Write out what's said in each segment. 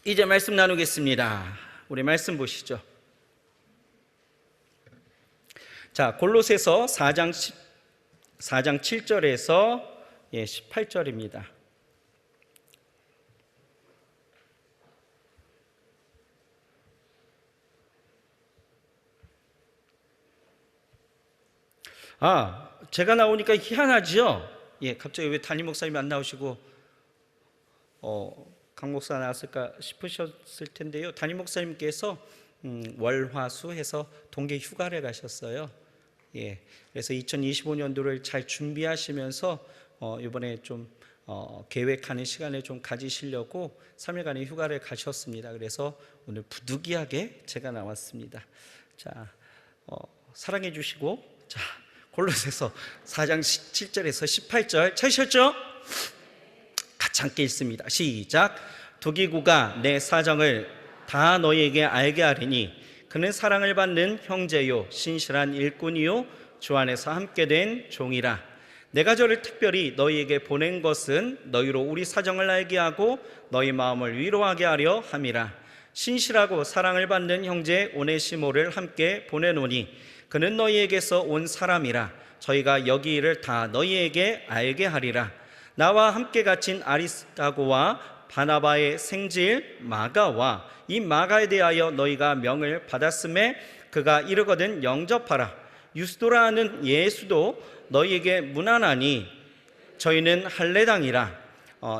이제 말씀 나누겠습니다. 우리 말씀 보시죠. 자, 골로새서 4장 7절에서 18절입니다. 제가 나오니까 희한하죠? 갑자기 왜 담임 목사님이 안 나오시고 강 목사 나왔을까 싶으셨을 텐데요. 담임 목사님께서 월화수 해서 동계 휴가를 가셨어요. 그래서 2025년도를 잘 준비하시면서 이번에 좀 계획하는 시간을 좀 가지시려고 3일간의 휴가를 가셨습니다. 그래서 오늘 부득이하게 제가 나왔습니다. 자, 사랑해 주시고, 자, 골로새서 4장 7절에서 18절 찾으셨죠? 같이 함께 읽습니다. 시작. 두기구가 내 사정을 다 너희에게 알게 하리니 그는 사랑을 받는 형제요 신실한 일꾼이요 주 안에서 함께 된 종이라. 내가 저를 특별히 너희에게 보낸 것은 너희로 우리 사정을 알게 하고 너희 마음을 위로하게 하려 함이라. 신실하고 사랑을 받는 형제 오네시모를 함께 보내노니 그는 너희에게서 온 사람이라. 저희가 여기 일을 다 너희에게 알게 하리라. 나와 함께 갇힌 아리스다고와 바나바의 생질 마가와 이 마가에 대하여 너희가 명을 받았음에 그가 이르거든 영접하라. 유스도라 하는 예수도 너희에게 문안하니 저희는 할례당이라.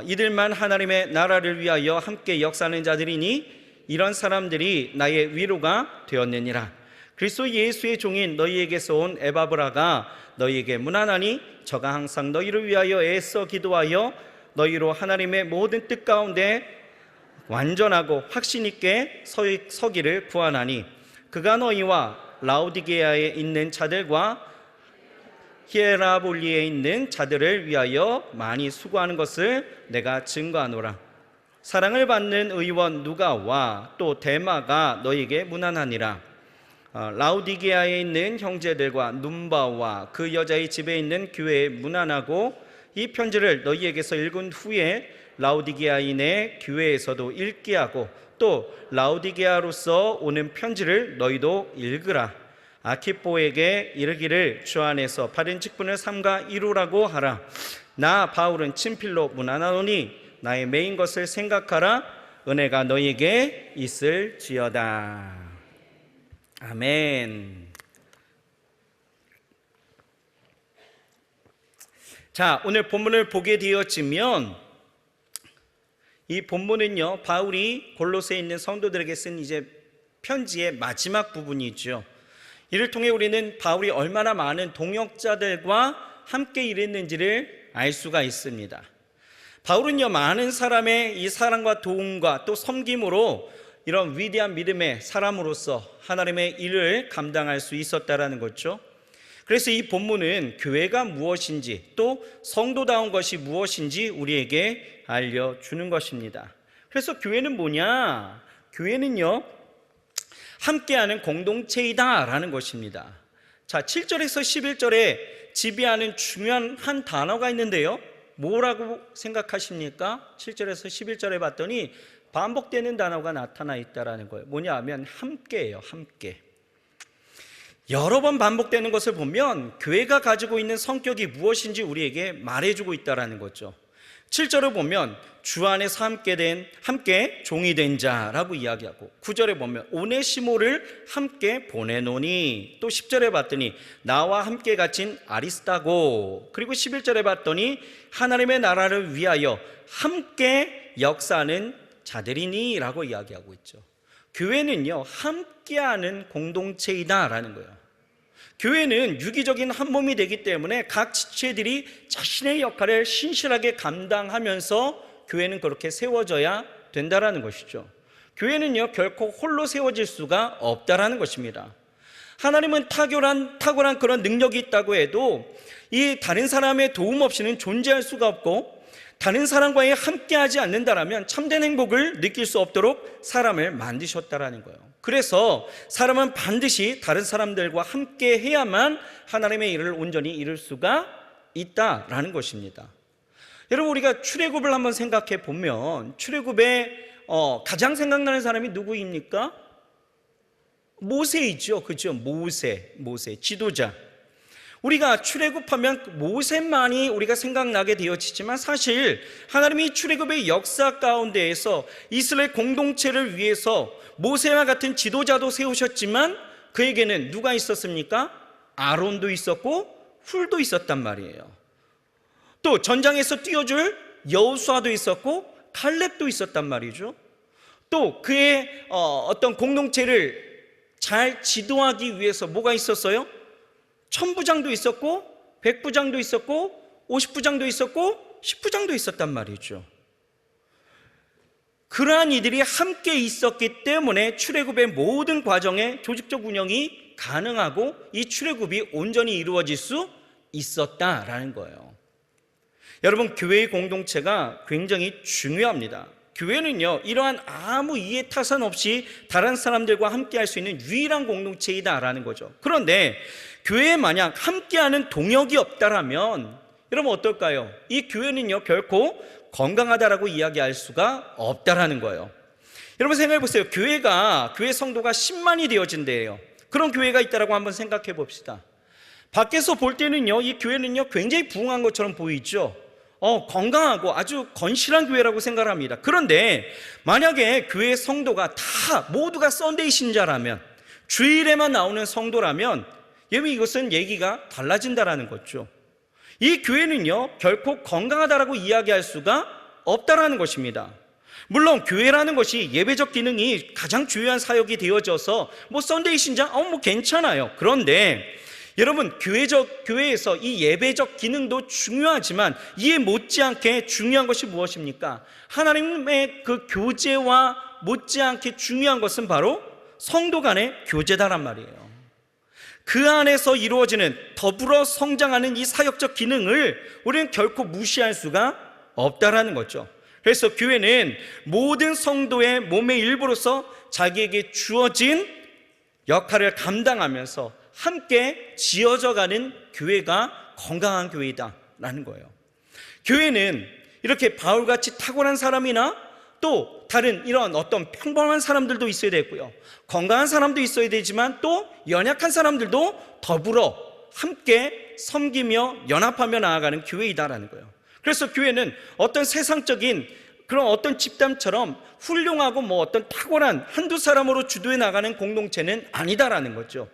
이들만 하나님의 나라를 위하여 함께 역사하는 자들이니 이런 사람들이 나의 위로가 되었느니라. 그리스도 예수의 종인 너희에게서 온 에바브라가 너희에게 문안하니 저가 항상 너희를 위하여 애써 기도하여 너희로 하나님의 모든 뜻 가운데 완전하고 확신 있게 서기를 구하나니 그가 너희와 라오디게아에 있는 자들과 히에라볼리에 있는 자들을 위하여 많이 수고하는 것을 내가 증거하노라. 사랑을 받는 의원 누가와 또 데마가 너희에게 문안하니라. 라오디게아에 있는 형제들과 num바와 그 여자의 집에 있는 교회에 문안하고 이 편지를 너희에게서 읽은 후에 라오디게아인의 교회에서도 읽게 하고 또 라오디게아로서 오는 편지를 너희도 읽으라. 아키포에게 이르기를 주 안에서 바른 직분을 삼가 이루라고 하라. 나 바울은 친필로 문안하노니 나의 매인 것을 생각하라. 은혜가 너희에게 있을지어다. 아멘. 자, 오늘 본문을 보게 되었지만 이 본문은요, 바울이 골로새에 있는 성도들에게 쓴 이제 편지의 마지막 부분이죠. 이를 통해 우리는 바울이 얼마나 많은 동역자들과 함께 일했는지를 알 수가 있습니다. 바울은요, 많은 사람의 이 사랑과 도움과 또 섬김으로 이런 위대한 믿음의 사람으로서 하나님의 일을 감당할 수 있었다라는 거죠. 그래서 이 본문은 교회가 무엇인지 또 성도다운 것이 무엇인지 우리에게 알려주는 것입니다. 그래서 교회는 뭐냐? 교회는요, 함께하는 공동체이다라는 것입니다. 자, 7절에서 11절에 지배하는 중요한 한 단어가 있는데요, 뭐라고 생각하십니까? 7절에서 11절에 봤더니 반복되는 단어가 나타나 있다는 거예요. 뭐냐 하면 함께예요. 함께. 여러 번 반복되는 것을 보면 교회가 가지고 있는 성격이 무엇인지 우리에게 말해주고 있다는 거죠. 7절을 보면 주 안에서 함께 종이 된 자라고 이야기하고, 9절에 보면 오네시모를 함께 보내노니, 또 10절에 봤더니 나와 함께 갇힌 아리스다고, 그리고 11절에 봤더니 하나님의 나라를 위하여 함께 역사하는 자들이니 라고 이야기하고 있죠. 교회는요, 함께하는 공동체이다라는 거예요. 교회는 유기적인 한 몸이 되기 때문에 각 지체들이 자신의 역할을 신실하게 감당하면서 교회는 그렇게 세워져야 된다라는 것이죠. 교회는요, 결코 홀로 세워질 수가 없다라는 것입니다. 하나님은 탁월한 그런 능력이 있다고 해도 이 다른 사람의 도움 없이는 존재할 수가 없고, 다른 사람과의 함께하지 않는다라면 참된 행복을 느낄 수 없도록 사람을 만드셨다라는 거예요. 그래서 사람은 반드시 다른 사람들과 함께 해야만 하나님의 일을 온전히 이룰 수가 있다라는 것입니다. 여러분, 우리가 출애굽을 한번 생각해 보면 출애굽에 가장 생각나는 사람이 누구입니까? 모세이죠. 그죠? 모세, 지도자. 우리가 출애굽하면 모세만이 우리가 생각나게 되어지지만 사실 하나님이 출애굽의 역사 가운데에서 이스라엘 공동체를 위해서 모세와 같은 지도자도 세우셨지만 그에게는 누가 있었습니까? 아론도 있었고 훌도 있었단 말이에요. 또 전장에서 뛰어줄 여호수아도 있었고 갈렙도 있었단 말이죠. 또 그의 어떤 공동체를 잘 지도하기 위해서 뭐가 있었어요? 천부장도 있었고 백부장도 있었고 50부장도 있었고 10부장도 있었단 말이죠. 그러한 이들이 함께 있었기 때문에 출애굽의 모든 과정의 조직적 운영이 가능하고 이 출애굽이 온전히 이루어질 수 있었다라는 거예요. 여러분, 교회의 공동체가 굉장히 중요합니다. 교회는요, 이러한 아무 이해 타산 없이 다른 사람들과 함께 할 수 있는 유일한 공동체이다라는 거죠. 그런데 교회에 만약 함께하는 동역이 없다라면 여러분 어떨까요? 이 교회는요, 결코 건강하다라고 이야기할 수가 없다라는 거예요. 여러분 생각해 보세요. 교회 성도가 10만이 되어진대요. 그런 교회가 있다라고 한번 생각해 봅시다. 밖에서 볼 때는요, 이 교회는요 굉장히 부흥한 것처럼 보이죠. 건강하고 아주 건실한 교회라고 생각합니다. 그런데 만약에 교회 성도가 다 모두가 썬데이 신자라면, 주일에만 나오는 성도라면 여러분 이것은 얘기가 달라진다라는 거죠. 이 교회는요 결코 건강하다라고 이야기할 수가 없다라는 것입니다. 물론 교회라는 것이 예배적 기능이 가장 중요한 사역이 되어져서 뭐 썬데이 신자 뭐 괜찮아요. 그런데 여러분 교회에서 이 예배적 기능도 중요하지만 이에 못지않게 중요한 것이 무엇입니까? 하나님의 그 교제와 못지않게 중요한 것은 바로 성도 간의 교제다란 말이에요. 그 안에서 이루어지는 더불어 성장하는 이 사역적 기능을 우리는 결코 무시할 수가 없다라는 거죠. 그래서 교회는 모든 성도의 몸의 일부로서 자기에게 주어진 역할을 감당하면서 함께 지어져가는 교회가 건강한 교회다라는 거예요. 교회는 이렇게 바울같이 탁월한 사람이나 또 다른 이런 어떤 평범한 사람들도 있어야 되고요, 건강한 사람도 있어야 되지만 또 연약한 사람들도 더불어 함께 섬기며 연합하며 나아가는 교회이다라는 거예요. 그래서 교회는 어떤 세상적인 그런 어떤 집단처럼 훌륭하고 어떤 탁월한 한두 사람으로 주도해 나가는 공동체는 아니다라는 거죠.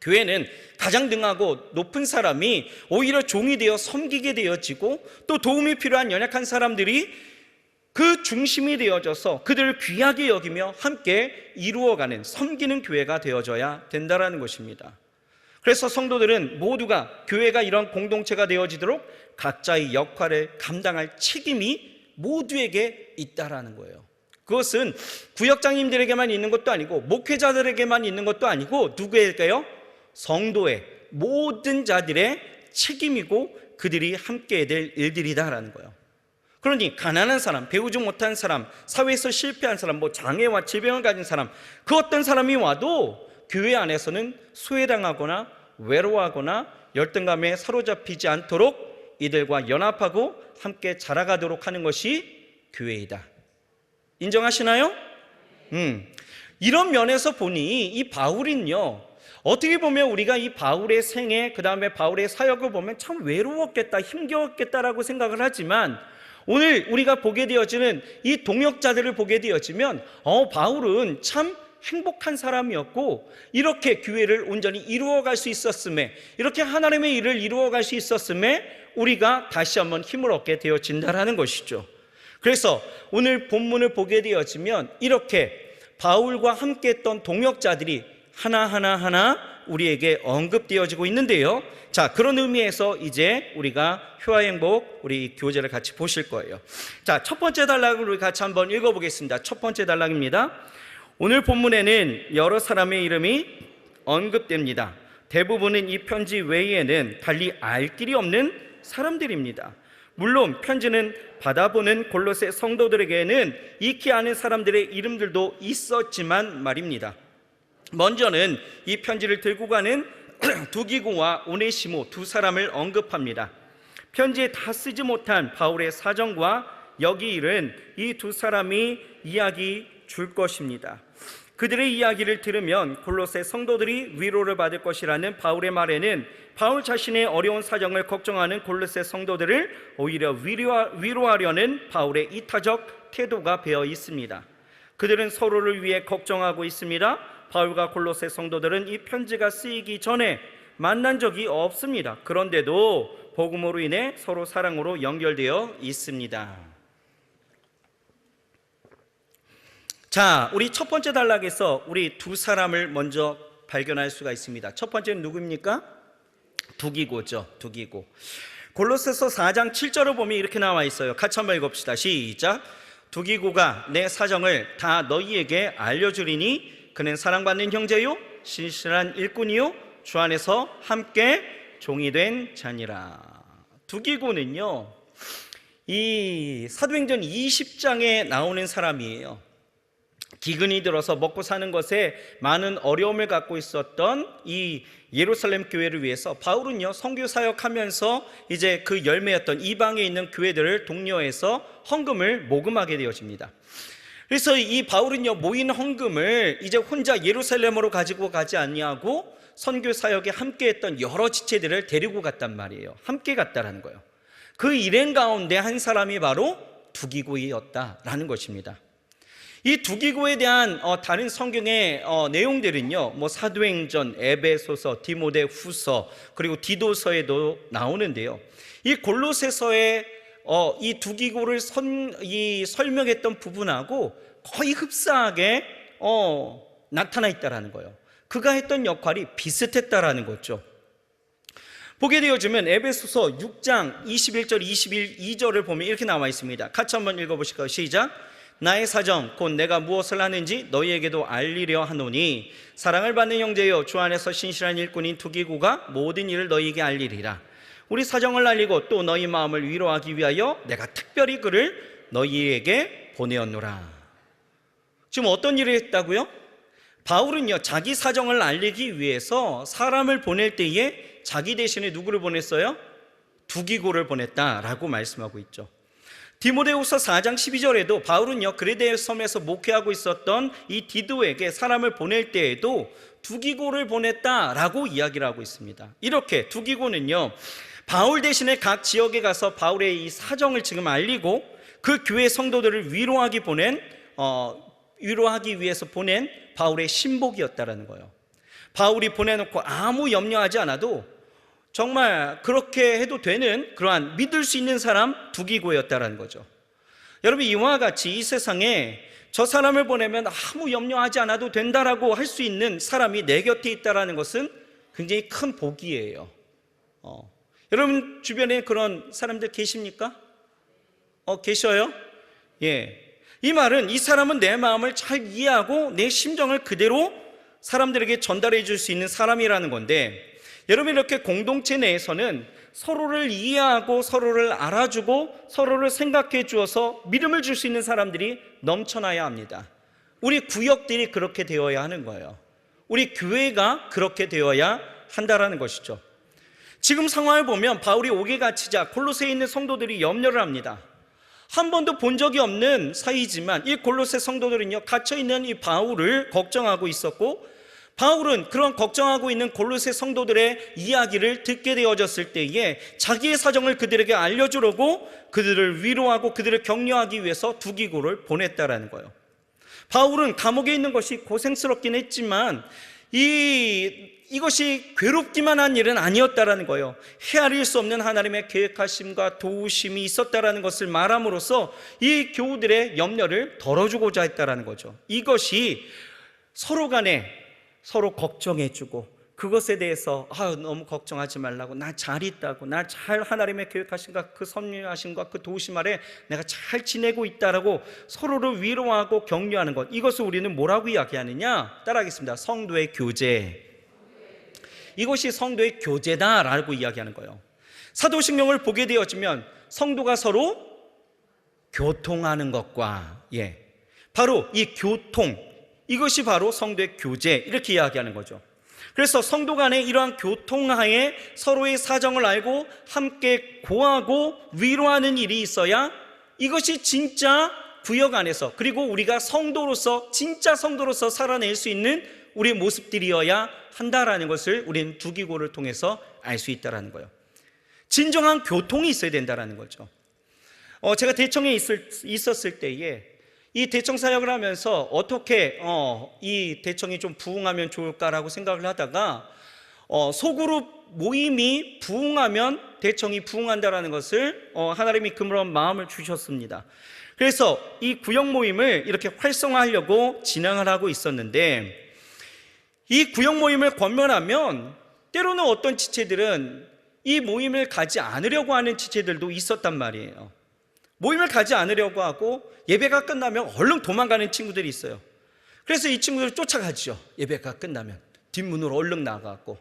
교회는 가장 능하고 높은 사람이 오히려 종이 되어 섬기게 되어지고 또 도움이 필요한 연약한 사람들이 그 중심이 되어져서 그들을 귀하게 여기며 함께 이루어가는 섬기는 교회가 되어져야 된다라는 것입니다. 그래서 성도들은 모두가 교회가 이런 공동체가 되어지도록 각자의 역할을 감당할 책임이 모두에게 있다라는 거예요. 그것은 구역장님들에게만 있는 것도 아니고 목회자들에게만 있는 것도 아니고 누구에게요? 성도의 모든 자들의 책임이고 그들이 함께 해야 될 일들이다라는 거예요. 그러니 가난한 사람, 배우지 못한 사람, 사회에서 실패한 사람, 장애와 질병을 가진 사람, 그 어떤 사람이 와도 교회 안에서는 소외당하거나 외로워하거나 열등감에 사로잡히지 않도록 이들과 연합하고 함께 자라가도록 하는 것이 교회이다. 인정하시나요? 이런 면에서 보니 이 바울은요, 어떻게 보면 우리가 이 바울의 생애, 그 다음에 바울의 사역을 보면 참 외로웠겠다, 힘겨웠겠다라고 생각을 하지만 오늘 우리가 보게 되어지는 이 동역자들을 보게 되어지면 바울은 참 행복한 사람이었고 이렇게 교회를 온전히 이루어갈 수 있었음에, 이렇게 하나님의 일을 이루어갈 수 있었음에 우리가 다시 한번 힘을 얻게 되어진다라는 것이죠. 그래서 오늘 본문을 보게 되어지면 이렇게 바울과 함께 했던 동역자들이 하나하나 우리에게 언급되어지고 있는데요. 자, 그런 의미에서 이제 우리가 효화행복 우리 교재를 같이 보실 거예요. 자, 첫 번째 단락을 우리 같이 한번 읽어보겠습니다. 첫 번째 단락입니다. 오늘 본문에는 여러 사람의 이름이 언급됩니다. 대부분은 이 편지 외에는 달리 알 길이 없는 사람들입니다. 물론 편지는 받아보는 골로새 성도들에게는 익히 아는 사람들의 이름들도 있었지만 말입니다. 먼저는 이 편지를 들고 가는 두기고와 오네시모 두 사람을 언급합니다. 편지에 다 쓰지 못한 바울의 사정과 여기 일은 이 두 사람이 이야기 줄 것입니다. 그들의 이야기를 들으면 골로새 성도들이 위로를 받을 것이라는 바울의 말에는 바울 자신의 어려운 사정을 걱정하는 골로새 성도들을 오히려 위로하려는 바울의 이타적 태도가 배어 있습니다. 그들은 서로를 위해 걱정하고 있습니다. 바울과 골로새 성도들은 이 편지가 쓰이기 전에 만난 적이 없습니다. 그런데도 복음으로 인해 서로 사랑으로 연결되어 있습니다. 자, 우리 첫 번째 단락에서 우리 두 사람을 먼저 발견할 수가 있습니다. 첫 번째는 누구입니까? 두기고죠. 두기고. 골로새서 4장 7절을 보면 이렇게 나와 있어요. 같이 한번 읽읍시다. 시작. 두기고가 내 사정을 다 너희에게 알려주리니 그는 사랑받는 형제요 신실한 일꾼이요 주 안에서 함께 종이 된 자니라. 두기고는요, 이 사도행전 20장에 나오는 사람이에요. 기근이 들어서 먹고 사는 것에 많은 어려움을 갖고 있었던 이 예루살렘 교회를 위해서 바울은요, 선교 사역하면서 이제 그 열매였던 이방에 있는 교회들을 독려해서 헌금을 모금하게 되어집니다. 그래서 이 바울은요, 모인 헌금을 이제 혼자 예루살렘으로 가지고 가지 아니하고 선교 사역에 함께했던 여러 지체들을 데리고 갔단 말이에요. 함께 갔다라는 거예요. 그 일행 가운데 한 사람이 바로 두기고였다라는 것입니다. 이 두기고에 대한 다른 성경의 내용들은요, 뭐 사도행전, 에베소서, 디모데후서, 그리고 디도서에도 나오는데요. 이 골로새서에 이 두기고를 설명했던 부분하고 거의 흡사하게 나타나 있다라는 거예요. 그가 했던 역할이 비슷했다라는 거죠. 보게 되어지면 에베소서 6장 21절 22절을 보면 이렇게 나와 있습니다. 같이 한번 읽어보실까요? 시작. 나의 사정 곧 내가 무엇을 하는지 너희에게도 알리려 하노니 사랑을 받는 형제여 주 안에서 신실한 일꾼인 두기고가 모든 일을 너희에게 알리리라. 우리 사정을 알리고 또 너희 마음을 위로하기 위하여 내가 특별히 그를 너희에게 보내었노라. 지금 어떤 일을 했다고요? 바울은요, 자기 사정을 알리기 위해서 사람을 보낼 때에 자기 대신에 누구를 보냈어요? 두기고를 보냈다라고 말씀하고 있죠. 디모데후서 4장 12절에도 바울은요, 그레데 섬에서 목회하고 있었던 이 디도에게 사람을 보낼 때에도 두기고를 보냈다라고 이야기를 하고 있습니다. 이렇게 두기고는요, 바울 대신에 각 지역에 가서 바울의 이 사정을 지금 알리고 그 교회 성도들을 위로하기 위해서 보낸 바울의 신복이었다라는 거예요. 바울이 보내놓고 아무 염려하지 않아도 정말 그렇게 해도 되는 그러한 믿을 수 있는 사람 두기고였다라는 거죠. 여러분, 이와 같이 이 세상에 저 사람을 보내면 아무 염려하지 않아도 된다라고 할 수 있는 사람이 내 곁에 있다라는 것은 굉장히 큰 복이에요. 여러분 주변에 그런 사람들 계십니까? 계셔요? 예. 이 말은 이 사람은 내 마음을 잘 이해하고 내 심정을 그대로 사람들에게 전달해 줄 수 있는 사람이라는 건데, 여러분 이렇게 공동체 내에서는 서로를 이해하고 서로를 알아주고 서로를 생각해 주어서 믿음을 줄 수 있는 사람들이 넘쳐나야 합니다. 우리 구역들이 그렇게 되어야 하는 거예요. 우리 교회가 그렇게 되어야 한다라는 것이죠. 지금 상황을 보면 바울이 옥에 갇히자 골로새에 있는 성도들이 염려를 합니다. 한 번도 본 적이 없는 사이지만 이 골로새 성도들은요, 갇혀있는 이 바울을 걱정하고 있었고, 바울은 그런 걱정하고 있는 골로새 성도들의 이야기를 듣게 되어졌을 때에 자기의 사정을 그들에게 알려주려고 그들을 위로하고 그들을 격려하기 위해서 두기고를 보냈다라는 거예요. 바울은 감옥에 있는 것이 고생스럽긴 했지만 이것이 괴롭기만 한 일은 아니었다라는 거예요. 헤아릴 수 없는 하나님의 계획하심과 도우심이 있었다라는 것을 말함으로써 이 교우들의 염려를 덜어주고자 했다라는 거죠. 이것이 서로 간에 서로 걱정해주고 그것에 대해서 너무 걱정하지 말라고, 나 잘 있다고, 나 잘 하나님의 계획하심과 그 섭리하심과 그 도우심 아래 내가 잘 지내고 있다라고 서로를 위로하고 격려하는 것, 이것을 우리는 뭐라고 이야기하느냐? 따라하겠습니다. 성도의 교제. 이것이 성도의 교제다라고 이야기하는 거예요. 사도신경을 보게 되어지면 성도가 서로 교통하는 것과 바로 이 교통, 이것이 바로 성도의 교제, 이렇게 이야기하는 거죠. 그래서 성도 간의 이러한 교통하에 서로의 사정을 알고 함께 고하고 위로하는 일이 있어야 이것이 진짜 구역 안에서, 그리고 우리가 성도로서, 진짜 성도로서 살아낼 수 있는 우리의 모습들이어야 한다라는 것을 우리는 두 기고를 통해서 알 수 있다라는 거예요. 진정한 교통이 있어야 된다라는 거죠. 제가 대청에 있었을 때에 이 대청 사역을 하면서 어떻게 이 대청이 좀 부흥하면 좋을까라고 생각을 하다가 소그룹 모임이 부흥하면 대청이 부흥한다라는 것을 하나님이 그런 마음을 주셨습니다. 그래서 이 구역 모임을 이렇게 활성화하려고 진행을 하고 있었는데, 이 구역 모임을 권면하면 때로는 어떤 지체들은 이 모임을 가지 않으려고 하는 지체들도 있었단 말이에요. 모임을 가지 않으려고 하고 예배가 끝나면 얼른 도망가는 친구들이 있어요. 그래서 이 친구들을 쫓아가죠. 예배가 끝나면 뒷문으로 얼른 나가고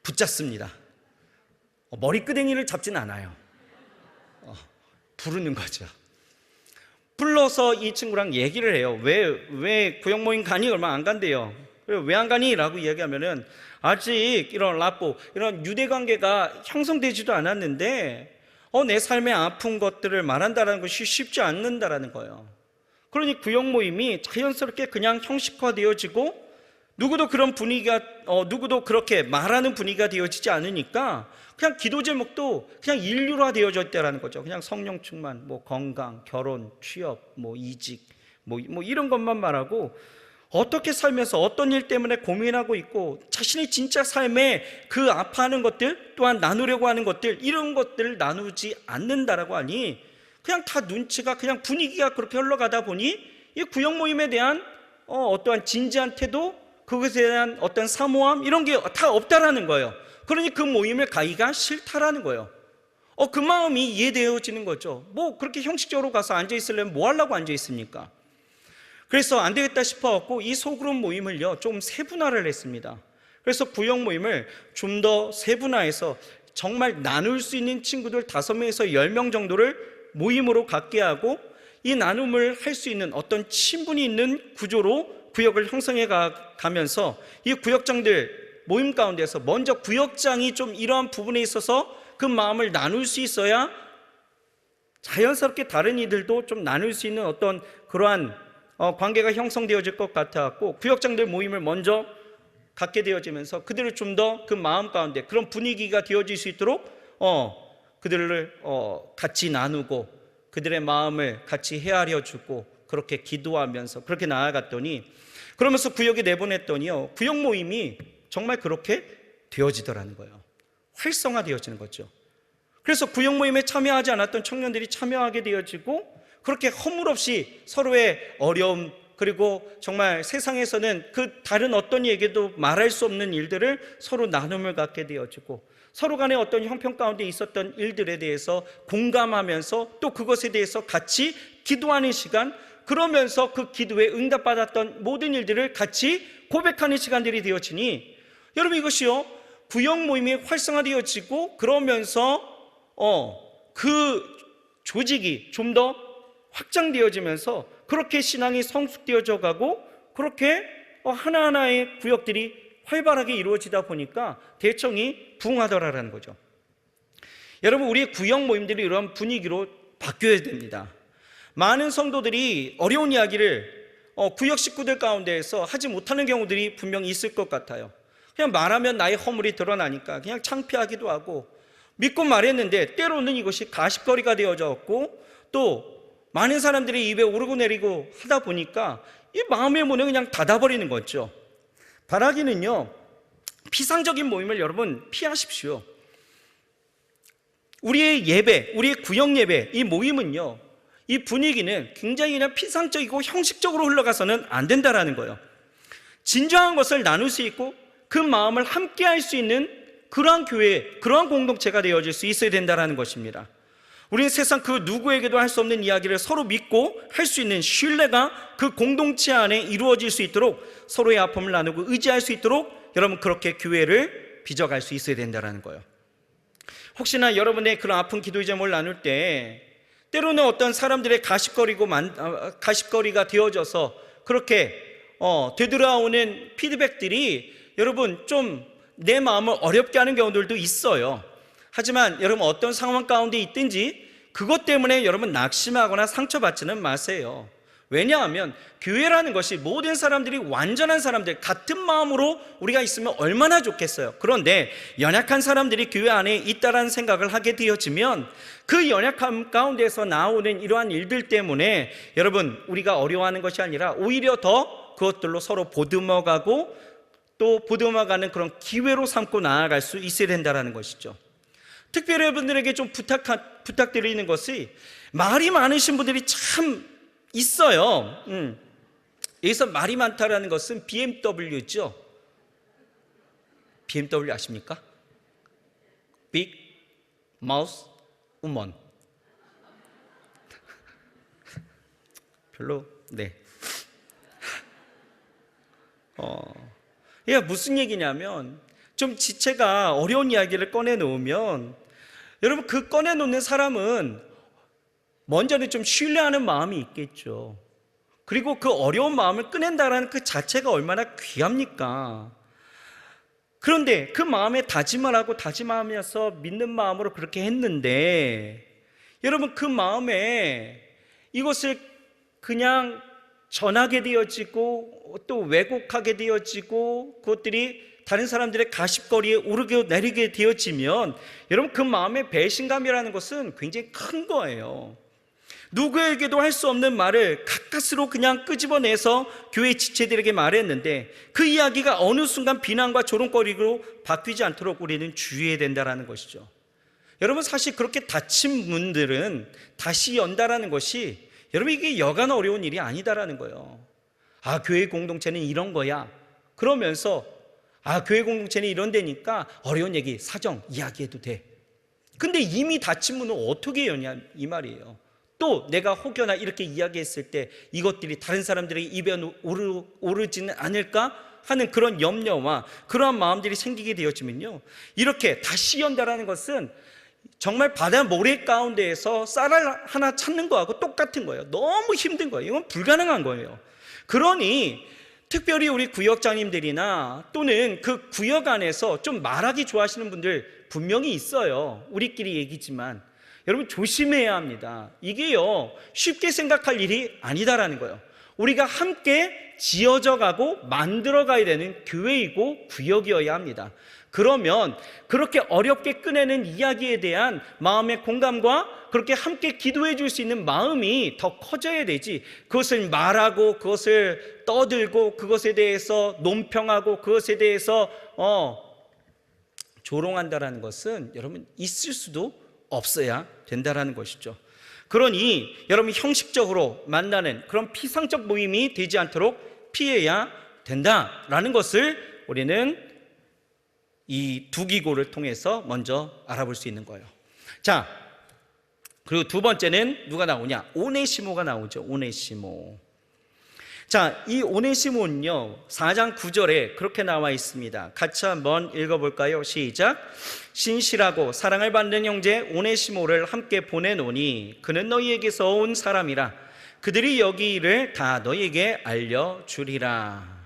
붙잡습니다. 머리끄댕이를 잡진 않아요. 부르는 거죠. 불러서 이 친구랑 얘기를 해요. 왜 구역 모임 가니? 얼마 안 간대요. 왜 안 가니? 라고 이야기하면은 아직 이런 라뽀, 이런 유대관계가 형성되지도 않았는데 내 삶의 아픈 것들을 말한다는 것이 쉽지 않는다라는 거예요. 그러니 구역 모임이 자연스럽게 그냥 형식화되어지고 누구도 그런 분위기가 누구도 그렇게 말하는 분위기가 되어지지 않으니까 그냥 기도 제목도 그냥 인류화 되어져 있다라는 거죠. 그냥 성령 충만, 뭐 건강, 결혼, 취업, 뭐 이직, 뭐 이런 것만 말하고 어떻게 살면서 어떤 일 때문에 고민하고 있고 자신의 진짜 삶에 그 아파하는 것들 또한 나누려고 하는 것들, 이런 것들을 나누지 않는다라고 하니 그냥 다 눈치가, 그냥 분위기가 그렇게 흘러가다 보니 이 구역 모임에 대한 어떠한 진지한 태도, 그것에 대한 어떤 사모함, 이런 게 다 없다라는 거예요. 그러니 그 모임을 가기가 싫다라는 거예요. 그 마음이 이해되어지는 거죠. 뭐 그렇게 형식적으로 가서 앉아있으려면 뭐 하려고 앉아있습니까? 그래서 안 되겠다 싶어갖고 이 소그룹 모임을요 좀 세분화를 했습니다. 그래서 구역 모임을 좀 더 세분화해서 정말 나눌 수 있는 친구들 5명에서 10명 정도를 모임으로 갖게 하고, 이 나눔을 할 수 있는 어떤 친분이 있는 구조로 구역을 형성해 가면서 이 구역장들 모임 가운데서 먼저 구역장이 좀 이러한 부분에 있어서 그 마음을 나눌 수 있어야 자연스럽게 다른 이들도 좀 나눌 수 있는 어떤 그러한 관계가 형성되어질 것 같아갖고 구역장들 모임을 먼저 갖게 되어지면서 그들을 좀 더 그 마음 가운데 그런 분위기가 되어질 수 있도록 그들을 같이 나누고 그들의 마음을 같이 헤아려 주고 그렇게 기도하면서 그렇게 나아갔더니, 그러면서 구역에 내보냈더니요 구역 모임이 정말 그렇게 되어지더라는 거예요. 활성화되어지는 거죠. 그래서 구역 모임에 참여하지 않았던 청년들이 참여하게 되어지고, 그렇게 허물없이 서로의 어려움, 그리고 정말 세상에서는 그 다른 어떤 얘기도 말할 수 없는 일들을 서로 나눔을 갖게 되어지고, 서로 간의 어떤 형편 가운데 있었던 일들에 대해서 공감하면서 또 그것에 대해서 같이 기도하는 시간, 그러면서 그 기도에 응답받았던 모든 일들을 같이 고백하는 시간들이 되어지니, 여러분 이것이요 구역 모임이 활성화되어지고, 그러면서 그 조직이 좀 더 확장되어지면서 그렇게 신앙이 성숙되어져 가고, 그렇게 하나하나의 구역들이 활발하게 이루어지다 보니까 대청이 부흥하더라라는 거죠. 여러분, 우리의 구역 모임들이 이런 분위기로 바뀌어야 됩니다. 많은 성도들이 어려운 이야기를 구역 식구들 가운데에서 하지 못하는 경우들이 분명히 있을 것 같아요. 그냥 말하면 나의 허물이 드러나니까 그냥 창피하기도 하고, 믿고 말했는데 때로는 이것이 가십거리가 되어졌고, 또 많은 사람들이 입에 오르고 내리고 하다 보니까 이 마음의 문을 그냥 닫아버리는 거죠. 바라기는요 피상적인 모임을 여러분 피하십시오. 우리의 예배, 우리의 구역 예배, 이 모임은요 이 분위기는 굉장히 그냥 피상적이고 형식적으로 흘러가서는 안 된다라는 거예요. 진정한 것을 나눌 수 있고 그 마음을 함께 할 수 있는 그러한 교회, 그러한 공동체가 되어질 수 있어야 된다는 것입니다. 우리는 세상 그 누구에게도 할 수 없는 이야기를 서로 믿고 할 수 있는 신뢰가 그 공동체 안에 이루어질 수 있도록, 서로의 아픔을 나누고 의지할 수 있도록 여러분 그렇게 교회를 빚어갈 수 있어야 된다는 거예요. 혹시나 여러분의 그런 아픈 기도의 제목을 나눌 때 때로는 어떤 사람들의 가십거리가 되어져서 그렇게 되돌아오는 피드백들이 여러분 좀 내 마음을 어렵게 하는 경우들도 있어요. 하지만 여러분 어떤 상황 가운데 있든지 그것 때문에 여러분 낙심하거나 상처받지는 마세요. 왜냐하면 교회라는 것이 모든 사람들이 완전한 사람들, 같은 마음으로 우리가 있으면 얼마나 좋겠어요. 그런데 연약한 사람들이 교회 안에 있다라는 생각을 하게 되어지면 그 연약함 가운데서 나오는 이러한 일들 때문에 여러분 우리가 어려워하는 것이 아니라 오히려 더 그것들로 서로 보듬어가고 또 보듬어가는 그런 기회로 삼고 나아갈 수 있어야 된다는 것이죠. 특별히 여러분들에게 좀 부탁드리는 것이, 말이 많으신 분들이 참 있어요. 여기서 말이 많다라는 것은 BMW죠. BMW 아십니까? Big Mouth Woman. 별로, 네. 이게 무슨 얘기냐면, 좀 지체가 어려운 이야기를 꺼내놓으면 여러분 그 꺼내놓는 사람은 먼저는 좀 신뢰하는 마음이 있겠죠. 그리고 그 어려운 마음을 꺼낸다라는 그 자체가 얼마나 귀합니까? 그런데 그 마음에 다짐을 하고 다짐하면서 믿는 마음으로 그렇게 했는데 여러분 그 마음에 이것을 그냥 전하게 되어지고 또 왜곡하게 되어지고 그것들이 다른 사람들의 가십거리에 오르게 내리게 되어지면 여러분 그 마음의 배신감이라는 것은 굉장히 큰 거예요. 누구에게도 할 수 없는 말을 가까스로 그냥 끄집어내서 교회 지체들에게 말했는데 그 이야기가 어느 순간 비난과 조롱거리로 바뀌지 않도록 우리는 주의해야 된다는 것이죠. 여러분 사실 그렇게 닫힌 문들은 다시 연다라는 것이 여러분 이게 여간 어려운 일이 아니다라는 거예요. 아, 교회 공동체는 이런 거야 그러면서 교회 공동체는 이런 데니까 어려운 얘기, 사정 이야기해도 돼. 근데 이미 닫힌 문을 어떻게 여냐 이 말이에요. 또 내가 혹여나 이렇게 이야기했을 때 이것들이 다른 사람들에게 입에 오르지는 않을까 하는 그런 염려와 그러한 마음들이 생기게 되어지면요, 이렇게 다시 연다라는 것은 정말 바다 모래 가운데에서 쌀알 하나 찾는 거하고 똑같은 거예요. 너무 힘든 거예요. 이건 불가능한 거예요. 그러니 특별히 우리 구역장님들이나 또는 그 구역 안에서 좀 말하기 좋아하시는 분들 분명히 있어요. 우리끼리 얘기지만 여러분 조심해야 합니다. 이게요 쉽게 생각할 일이 아니다라는 거예요. 우리가 함께 지어져 가고 만들어 가야 되는 교회이고 구역이어야 합니다. 그러면 그렇게 어렵게 꺼내는 이야기에 대한 마음의 공감과 그렇게 함께 기도해 줄 수 있는 마음이 더 커져야 되지, 그것을 말하고 그것을 떠들고 그것에 대해서 논평하고 그것에 대해서 조롱한다라는 것은 여러분 있을 수도 없어야 된다라는 것이죠. 그러니 여러분 형식적으로 만나는 그런 피상적 모임이 되지 않도록 피해야 된다라는 것을 우리는 이 두 기고를 통해서 먼저 알아볼 수 있는 거예요. 자, 그리고 두 번째는 누가 나오냐? 오네시모가 나오죠. 오네시모. 자, 이 오네시모는요 4장 9절에 그렇게 나와 있습니다. 같이 한번 읽어볼까요? 시작. 신실하고 사랑을 받는 형제 오네시모를 함께 보내노니 그는 너희에게서 온 사람이라. 그들이 여기 일을 다 너희에게 알려주리라.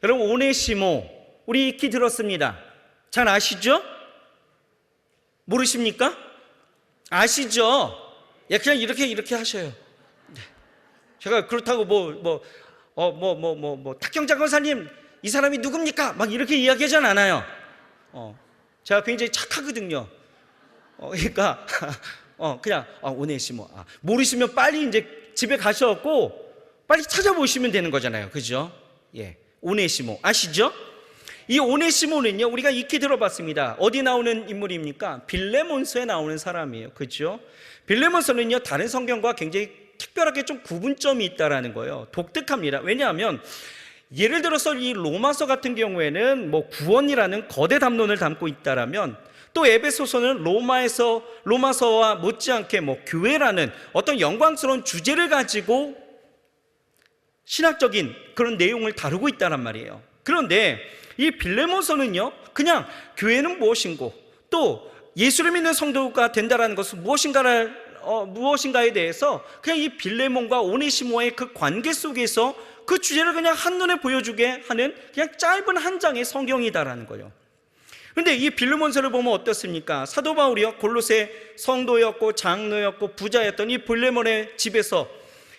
여러분 오네시모 우리 익히 들었습니다. 잘 아시죠? 모르십니까? 아시죠? 그냥 이렇게 하셔요. 제가 그렇다고 탁경자 권사님 이 사람이 누굽니까? 막 이렇게 이야기하진 않아요. 제가 굉장히 착하거든요. 그러니까 그냥 오네시모 모르시면 빨리 이제 집에 가셔갖고 빨리 찾아보시면 되는 거잖아요. 그죠? 예, 오네시모 아시죠? 이 오네시모는요 우리가 익히 들어봤습니다. 어디 나오는 인물입니까? 빌레몬서에 나오는 사람이에요. 그죠? 빌레몬서는요 다른 성경과 굉장히 특별하게 좀 구분점이 있다라는 거예요. 독특합니다. 왜냐하면 예를 들어서 이 로마서 같은 경우에는 구원이라는 거대 담론을 담고 있다라면 또 에베소서는 로마서와 못지않게 교회라는 어떤 영광스러운 주제를 가지고 신학적인 그런 내용을 다루고 있다란 말이에요. 그런데 이 빌레몬서는요 그냥 교회는 무엇인고 또 예수를 믿는 성도가 된다라는 것은 무엇인가에 대해서 그냥 이 빌레몬과 오네시모의 그 관계 속에서 그 주제를 그냥 한눈에 보여주게 하는 그냥 짧은 한 장의 성경이다라는 거예요. 그런데 이 빌레몬서를 보면 어떻습니까? 사도 바울이요, 골로새 성도였고 장로였고 부자였던 이 빌레몬의 집에서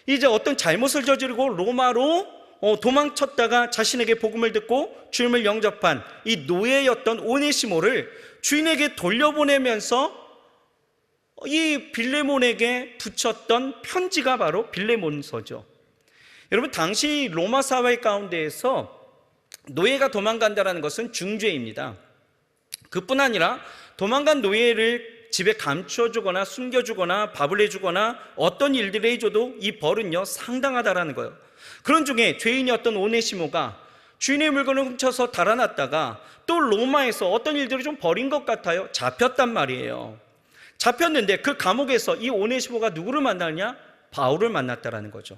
이제 어떤 잘못을 저지르고 로마로 도망쳤다가 자신에게 복음을 듣고 주님을 영접한 이 노예였던 오네시모를 주인에게 돌려보내면서 이 빌레몬에게 붙였던 편지가 바로 빌레몬서죠. 여러분, 당시 로마 사회 가운데에서 노예가 도망간다는 것은 중죄입니다. 그뿐 아니라 도망간 노예를 집에 감춰주거나 숨겨주거나 밥을 해주거나 어떤 일들을 해줘도 이 벌은요 상당하다라는 거예요. 그런 중에 죄인이었던 오네시모가 주인의 물건을 훔쳐서 달아났다가 또 로마에서 어떤 일들을 좀 벌인 것 같아요. 잡혔단 말이에요. 잡혔는데 그 감옥에서 이 오네시모가 누구를 만나느냐? 바울을 만났다라는 거죠.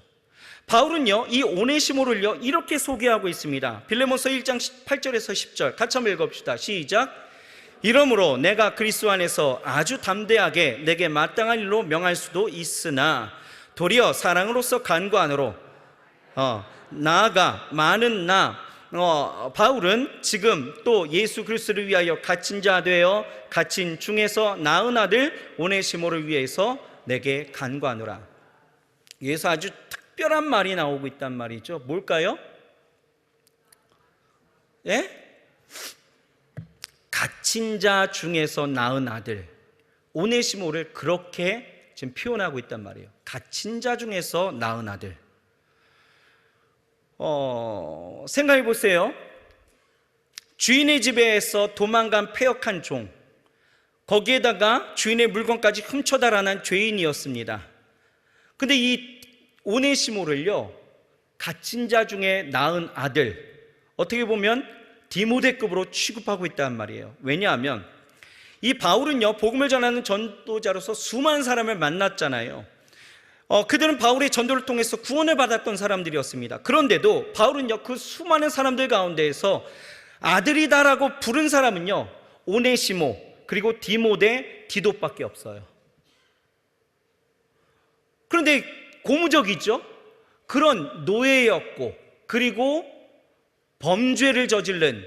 바울은요 이 오네시모를요 이렇게 소개하고 있습니다. 빌레몬서 1장 8절에서 10절 같이 한번 읽어봅시다. 시작. 이러므로 내가 그리스도 안에서 아주 담대하게 내게 마땅한 일로 명할 수도 있으나 도리어 사랑으로서 간구하노로 나아가 많은 바울은 지금 또 예수 그리스도를 위하여 갇힌 자 되어 갇힌 중에서 낳은 아들 오네시모를 위해서 내게 간구하노라. 여기서 아주 특별한 말이 나오고 있단 말이죠. 뭘까요? 예? 갇힌 자 중에서 낳은 아들 오네시모를 그렇게 지금 표현하고 있단 말이에요. 갇힌 자 중에서 낳은 아들. 생각해 보세요. 주인의 집에서 도망간 패역한 종, 거기에다가 주인의 물건까지 훔쳐 달아난 죄인이었습니다. 근데 이 오네시모를요 갇힌 자 중에 낳은 아들, 어떻게 보면 디모데급으로 취급하고 있단 말이에요. 왜냐하면 이 바울은요 복음을 전하는 전도자로서 수많은 사람을 만났잖아요. 그들은 바울의 전도를 통해서 구원을 받았던 사람들이었습니다. 그런데도 바울은요 그 수많은 사람들 가운데에서 아들이다라고 부른 사람은요 오네시모 그리고 디모데, 디도밖에 없어요. 그런데 고무적이죠. 그런 노예였고 그리고 범죄를 저지른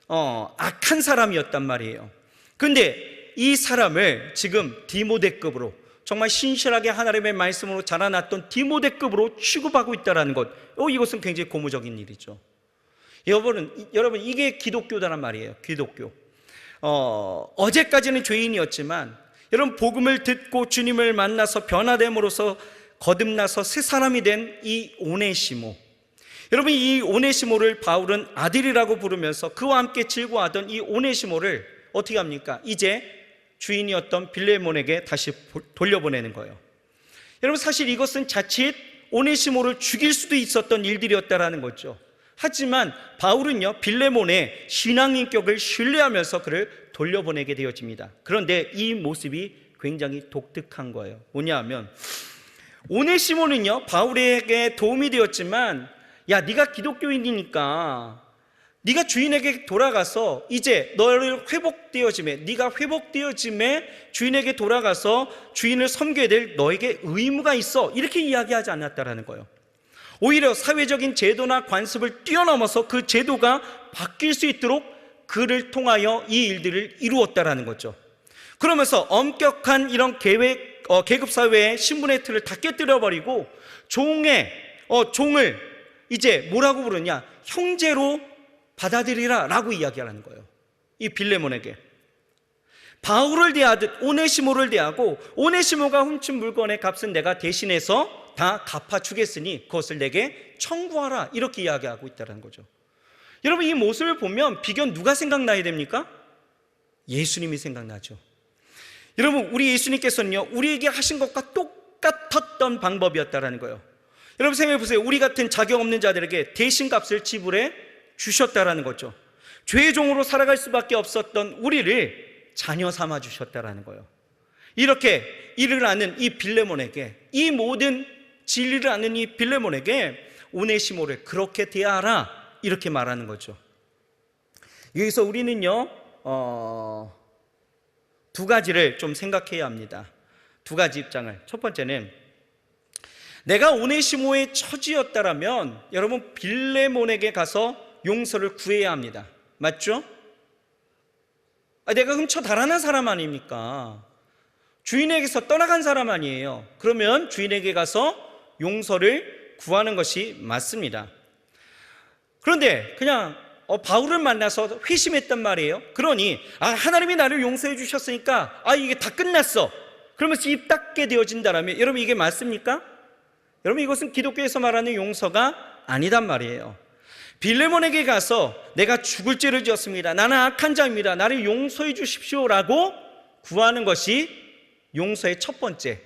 악한 사람이었단 말이에요. 그런데 이 사람을 지금 디모데급으로, 정말 신실하게 하나님의 말씀으로 자라났던 디모데급으로 취급하고 있다는 것, 이것은 굉장히 고무적인 일이죠. 여러분 이게 기독교다란 말이에요. 기독교. 어제까지는 죄인이었지만 여러분 복음을 듣고 주님을 만나서 변화됨으로써 거듭나서 새 사람이 된 이 오네시모, 여러분 이 오네시모를 바울은 아들이라고 부르면서 그와 함께 즐거워하던 이 오네시모를 어떻게 합니까? 이제 주인이었던 빌레몬에게 다시 돌려보내는 거예요. 여러분 사실 이것은 자칫 오네시모를 죽일 수도 있었던 일들이었다라는 거죠. 하지만 바울은요 빌레몬의 신앙인격을 신뢰하면서 그를 돌려보내게 되어집니다. 그런데 이 모습이 굉장히 독특한 거예요. 뭐냐 하면 오네시모는요 바울에게 도움이 되었지만, 야 네가 기독교인이니까 네가 주인에게 돌아가서 이제 너를 네가 회복되어짐에 주인에게 돌아가서 주인을 섬겨야 될 너에게 의무가 있어, 이렇게 이야기하지 않았다라는 거예요. 오히려 사회적인 제도나 관습을 뛰어넘어서 그 제도가 바뀔 수 있도록 그를 통하여 이 일들을 이루었다라는 거죠. 그러면서 엄격한 이런 계급사회의 신분의 틀을 다 깨뜨려버리고 종을 이제 뭐라고 부르냐, 형제로 받아들이라 라고 이야기하는 거예요. 이 빌레몬에게 바울을 대하듯 오네시모를 대하고, 오네시모가 훔친 물건의 값은 내가 대신해서 다 갚아주겠으니 그것을 내게 청구하라, 이렇게 이야기하고 있다는 거죠. 여러분 이 모습을 보면 비견 누가 생각나야 됩니까? 예수님이 생각나죠. 여러분 우리 예수님께서는요 우리에게 하신 것과 똑같았던 방법이었다는 거예요. 여러분 생각해 보세요. 우리 같은 자격 없는 자들에게 대신값을 지불해 주셨다라는 거죠. 죄의 종으로 살아갈 수밖에 없었던 우리를 자녀 삼아 주셨다라는 거예요. 이렇게 일을 아는 이 빌레몬에게, 이 모든 진리를 아는 이 빌레몬에게 오네시모를 그렇게 대하라, 이렇게 말하는 거죠. 여기서 우리는요 두 가지를 좀 생각해야 합니다. 두 가지 입장을. 첫 번째는 내가 오네시모의 처지였다라면 여러분 빌레몬에게 가서 용서를 구해야 합니다. 맞죠? 내가 훔쳐 달아난 사람 아닙니까? 주인에게서 떠나간 사람 아니에요. 그러면 주인에게 가서 용서를 구하는 것이 맞습니다. 그런데 그냥 바울을 만나서 회심했단 말이에요. 그러니 하나님이 나를 용서해 주셨으니까 이게 다 끝났어, 그러면서 입 닫게 되어진다라면 여러분 이게 맞습니까? 여러분 이것은 기독교에서 말하는 용서가 아니단 말이에요. 빌레몬에게 가서 내가 죽을 죄를 지었습니다, 나는 악한 자입니다, 나를 용서해 주십시오라고 구하는 것이 용서의 첫 번째,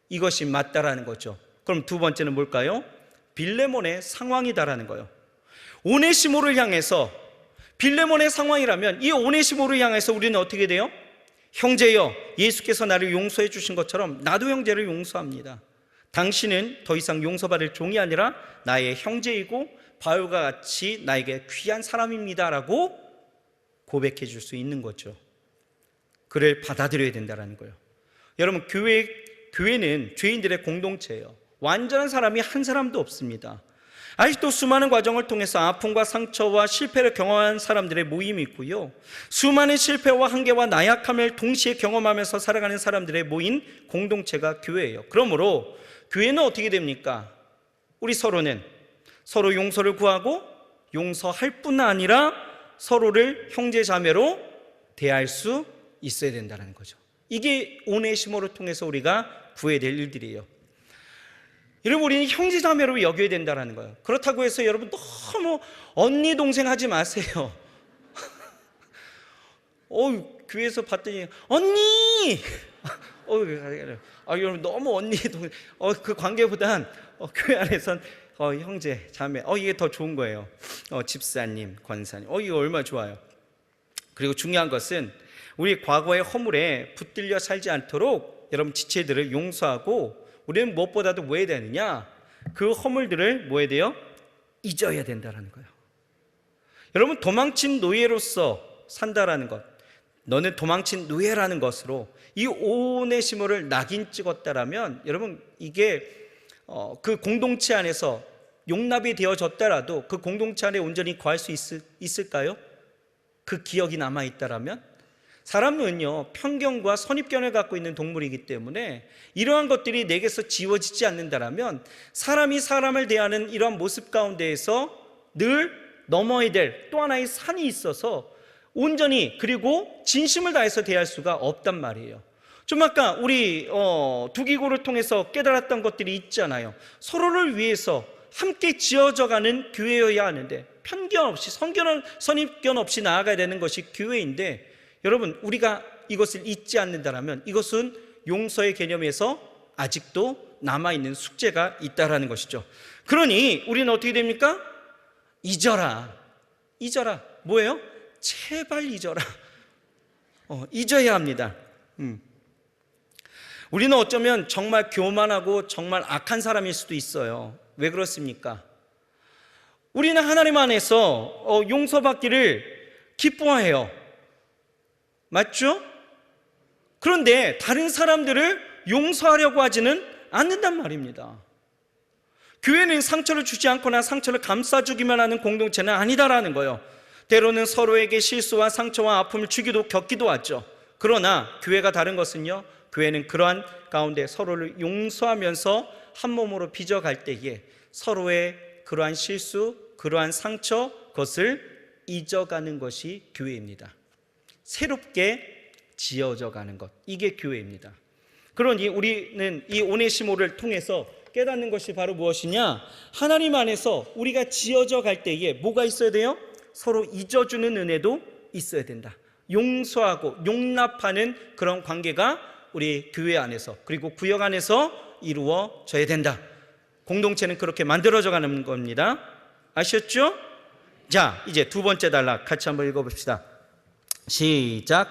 이것이 맞다라는 거죠. 그럼 두 번째는 뭘까요? 빌레몬의 상황이다라는 거예요. 오네시모를 향해서, 빌레몬의 상황이라면 이 오네시모를 향해서 우리는 어떻게 돼요? 형제여, 예수께서 나를 용서해 주신 것처럼 나도 형제를 용서합니다. 당신은 더 이상 용서받을 종이 아니라 나의 형제이고 바울과 같이 나에게 귀한 사람입니다라고 고백해 줄 수 있는 거죠. 그를 받아들여야 된다는 거예요. 여러분, 교회는 죄인들의 공동체예요. 완전한 사람이 한 사람도 없습니다. 아직도 수많은 과정을 통해서 아픔과 상처와 실패를 경험한 사람들의 모임이 있고요, 수많은 실패와 한계와 나약함을 동시에 경험하면서 살아가는 사람들의 모인 공동체가 교회예요. 그러므로 교회는 어떻게 됩니까? 우리 서로는 서로 용서를 구하고 용서할 뿐 아니라 서로를 형제자매로 대할 수 있어야 된다는 거죠. 이게 오네시모를 통해서 우리가 구해야 될 일들이에요. 여러분, 우리는 형제자매로 여겨야 된다는 거예요. 그렇다고 해서 여러분 너무 언니 동생 하지 마세요. 교회에서 봤더니 언니, 여러분 너무 언니 동생, 그 관계보단 교회 안에선 형제 자매, 이게 더 좋은 거예요. 집사님, 권사님, 이거 얼마나 좋아요. 그리고 중요한 것은 우리 과거의 허물에 붙들려 살지 않도록 여러분 지체들을 용서하고, 우리는 무엇보다도 뭐 해야 되느냐? 그 허물들을 뭐 해야 돼요? 잊어야 된다는 거예요. 여러분, 도망친 노예로서 산다라는 것, 너는 도망친 노예라는 것으로 이 오네시모를 낙인 찍었다라면 여러분, 이게 그 공동체 안에서 용납이 되어졌더라도 그 공동체 안에 온전히 거할 수 있을까요? 그 기억이 남아있다라면? 사람은요, 편견과 선입견을 갖고 있는 동물이기 때문에 이러한 것들이 내게서 지워지지 않는다라면 사람이 사람을 대하는 이러한 모습 가운데에서 늘 넘어야 될 또 하나의 산이 있어서 온전히 그리고 진심을 다해서 대할 수가 없단 말이에요. 좀 아까 우리 두기고를 통해서 깨달았던 것들이 있잖아요. 서로를 위해서 함께 지어져가는 교회여야 하는데 편견 없이 선입견 없이 나아가야 되는 것이 교회인데, 여러분 우리가 이것을 잊지 않는다면 이것은 용서의 개념에서 아직도 남아있는 숙제가 있다라는 것이죠. 그러니 우리는 어떻게 됩니까? 잊어라. 뭐예요? 제발 잊어라. 잊어야 합니다. 우리는 어쩌면 정말 교만하고 정말 악한 사람일 수도 있어요. 왜 그렇습니까? 우리는 하나님 안에서 용서받기를 기뻐해요. 맞죠? 그런데 다른 사람들을 용서하려고 하지는 않는단 말입니다. 교회는 상처를 주지 않거나 상처를 감싸주기만 하는 공동체는 아니다라는 거예요. 때로는 서로에게 실수와 상처와 아픔을 주기도 겪기도 하죠. 그러나 교회가 다른 것은요, 교회는 그러한 가운데 서로를 용서하면서 한 몸으로 빚어갈 때에 서로의 그러한 실수, 그러한 상처, 그것을 잊어가는 것이 교회입니다. 새롭게 지어져 가는 것, 이게 교회입니다. 그러니 우리는 이 오네시모를 통해서 깨닫는 것이 바로 무엇이냐? 하나님 안에서 우리가 지어져 갈 때에 뭐가 있어야 돼요? 서로 잊어주는 은혜도 있어야 된다. 용서하고 용납하는 그런 관계가 우리 교회 안에서 그리고 구역 안에서 이루어져야 된다. 공동체는 그렇게 만들어져 가는 겁니다. 아셨죠? 자, 이제 두 번째 단락 같이 한번 읽어봅시다. 시작.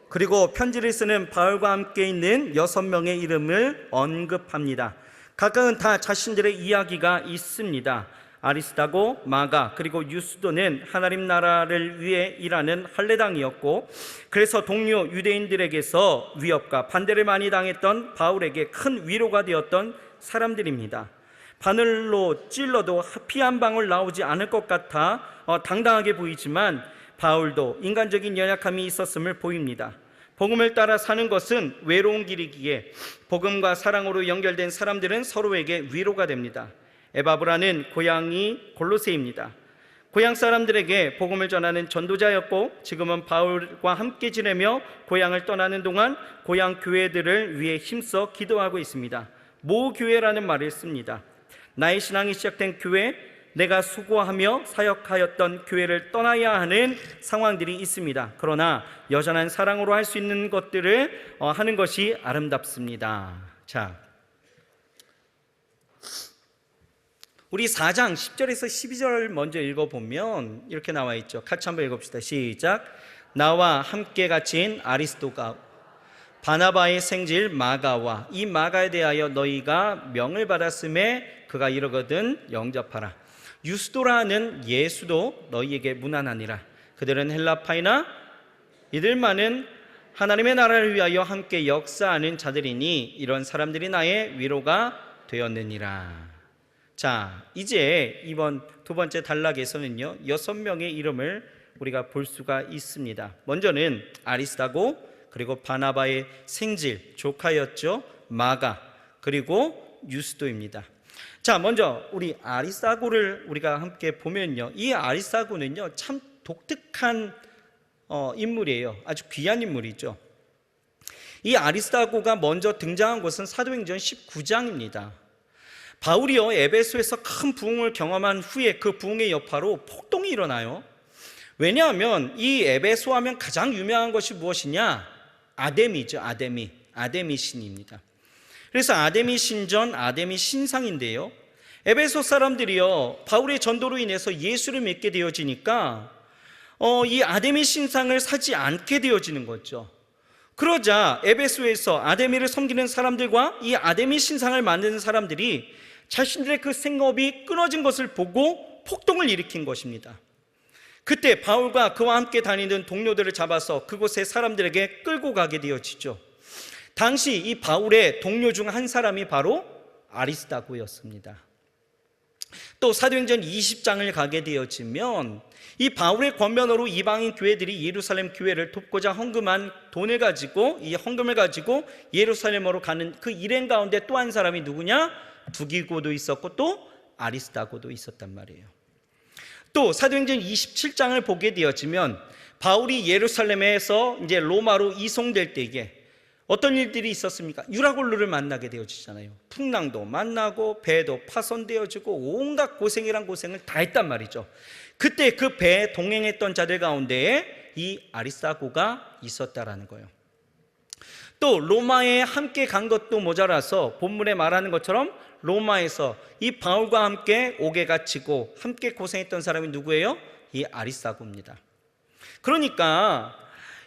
그리고 편지를 쓰는 바울과 함께 있는 6명의 이름을 언급합니다. 각각은 다 자신들의 이야기가 있습니다. 아리스다고, 마가, 그리고 유스도는 하나님 나라를 위해 일하는 할례당이었고, 그래서 동료 유대인들에게서 위협과 반대를 많이 당했던 바울에게 큰 위로가 되었던 사람들입니다. 바늘로 찔러도 피 한 방울 나오지 않을 것 같아 당당하게 보이지만 바울도 인간적인 연약함이 있었음을 보입니다. 복음을 따라 사는 것은 외로운 길이기에 복음과 사랑으로 연결된 사람들은 서로에게 위로가 됩니다. 에바브라는 고향이 골로새입니다. 고향 사람들에게 복음을 전하는 전도자였고 지금은 바울과 함께 지내며 고향을 떠나는 동안 고향 교회들을 위해 힘써 기도하고 있습니다. 모교회라는 말을 씁니다. 나의 신앙이 시작된 교회, 내가 수고하며 사역하였던 교회를 떠나야 하는 상황들이 있습니다. 그러나 여전한 사랑으로 할 수 있는 것들을 하는 것이 아름답습니다. 자, 우리 4장 10절에서 12절 먼저 읽어보면 이렇게 나와 있죠. 같이 한번 읽읍시다. 시작. 나와 함께 갇힌 아리스도가, 바나바의 생질 마가와 이 마가에 대하여 너희가 명을 받았음에 그가 이러거든 영접하라. 유스도라는 예수도 너희에게 무난하니라. 그들은 헬라파이나 이들만은 하나님의 나라를 위하여 함께 역사하는 자들이니 이런 사람들이 나의 위로가 되었느니라. 자, 이제 이번 두 번째 단락에서는요 6명의 이름을 우리가 볼 수가 있습니다. 먼저는 아리스다고, 그리고 바나바의 생질 조카였죠 마가, 그리고 유스도입니다. 자, 먼저 우리 아리스다고를 우리가 함께 보면요, 이 아리스다고는요 참 독특한 인물이에요. 아주 귀한 인물이죠. 이 아리스다고가 먼저 등장한 것은 사도행전 19장입니다. 바울이요 에베소에서 큰 부흥을 경험한 후에 그 부흥의 여파로 폭동이 일어나요. 왜냐하면 이 에베소 하면 가장 유명한 것이 무엇이냐? 아데미죠. 아데미 신입니다. 그래서 아데미 신전, 아데미 신상인데요, 에베소 사람들이요 바울의 전도로 인해서 예수를 믿게 되어지니까 이 아데미 신상을 사지 않게 되어지는 거죠. 그러자 에베소에서 아데미를 섬기는 사람들과 이 아데미 신상을 만드는 사람들이 자신들의 그 생업이 끊어진 것을 보고 폭동을 일으킨 것입니다. 그때 바울과 그와 함께 다니는 동료들을 잡아서 그곳의 사람들에게 끌고 가게 되어지죠. 당시 이 바울의 동료 중 한 사람이 바로 아리스다고였습니다. 또 사도행전 20장을 가게 되어지면 이 바울의 권면으로 이방인 교회들이 예루살렘 교회를 돕고자 헌금한 돈을 가지고, 이 헌금을 가지고 예루살렘으로 가는 그 일행 가운데 또 한 사람이 누구냐? 두기고도 있었고 또 아리스다고도 있었단 말이에요. 또 사도행전 27장을 보게 되어지면 바울이 예루살렘에서 이제 로마로 이송될 때에 어떤 일들이 있었습니까? 유라굴로를 만나게 되어지잖아요. 풍랑도 만나고 배도 파손되어지고 온갖 고생이란 고생을 다 했단 말이죠. 그때 그 배에 동행했던 자들 가운데에 이 아리스다고가 있었다라는 거예요. 또 로마에 함께 간 것도 모자라서 본문에 말하는 것처럼 로마에서 이 바울과 함께 옥에 갇히고 함께 고생했던 사람이 누구예요? 이 아리스다고입니다. 그러니까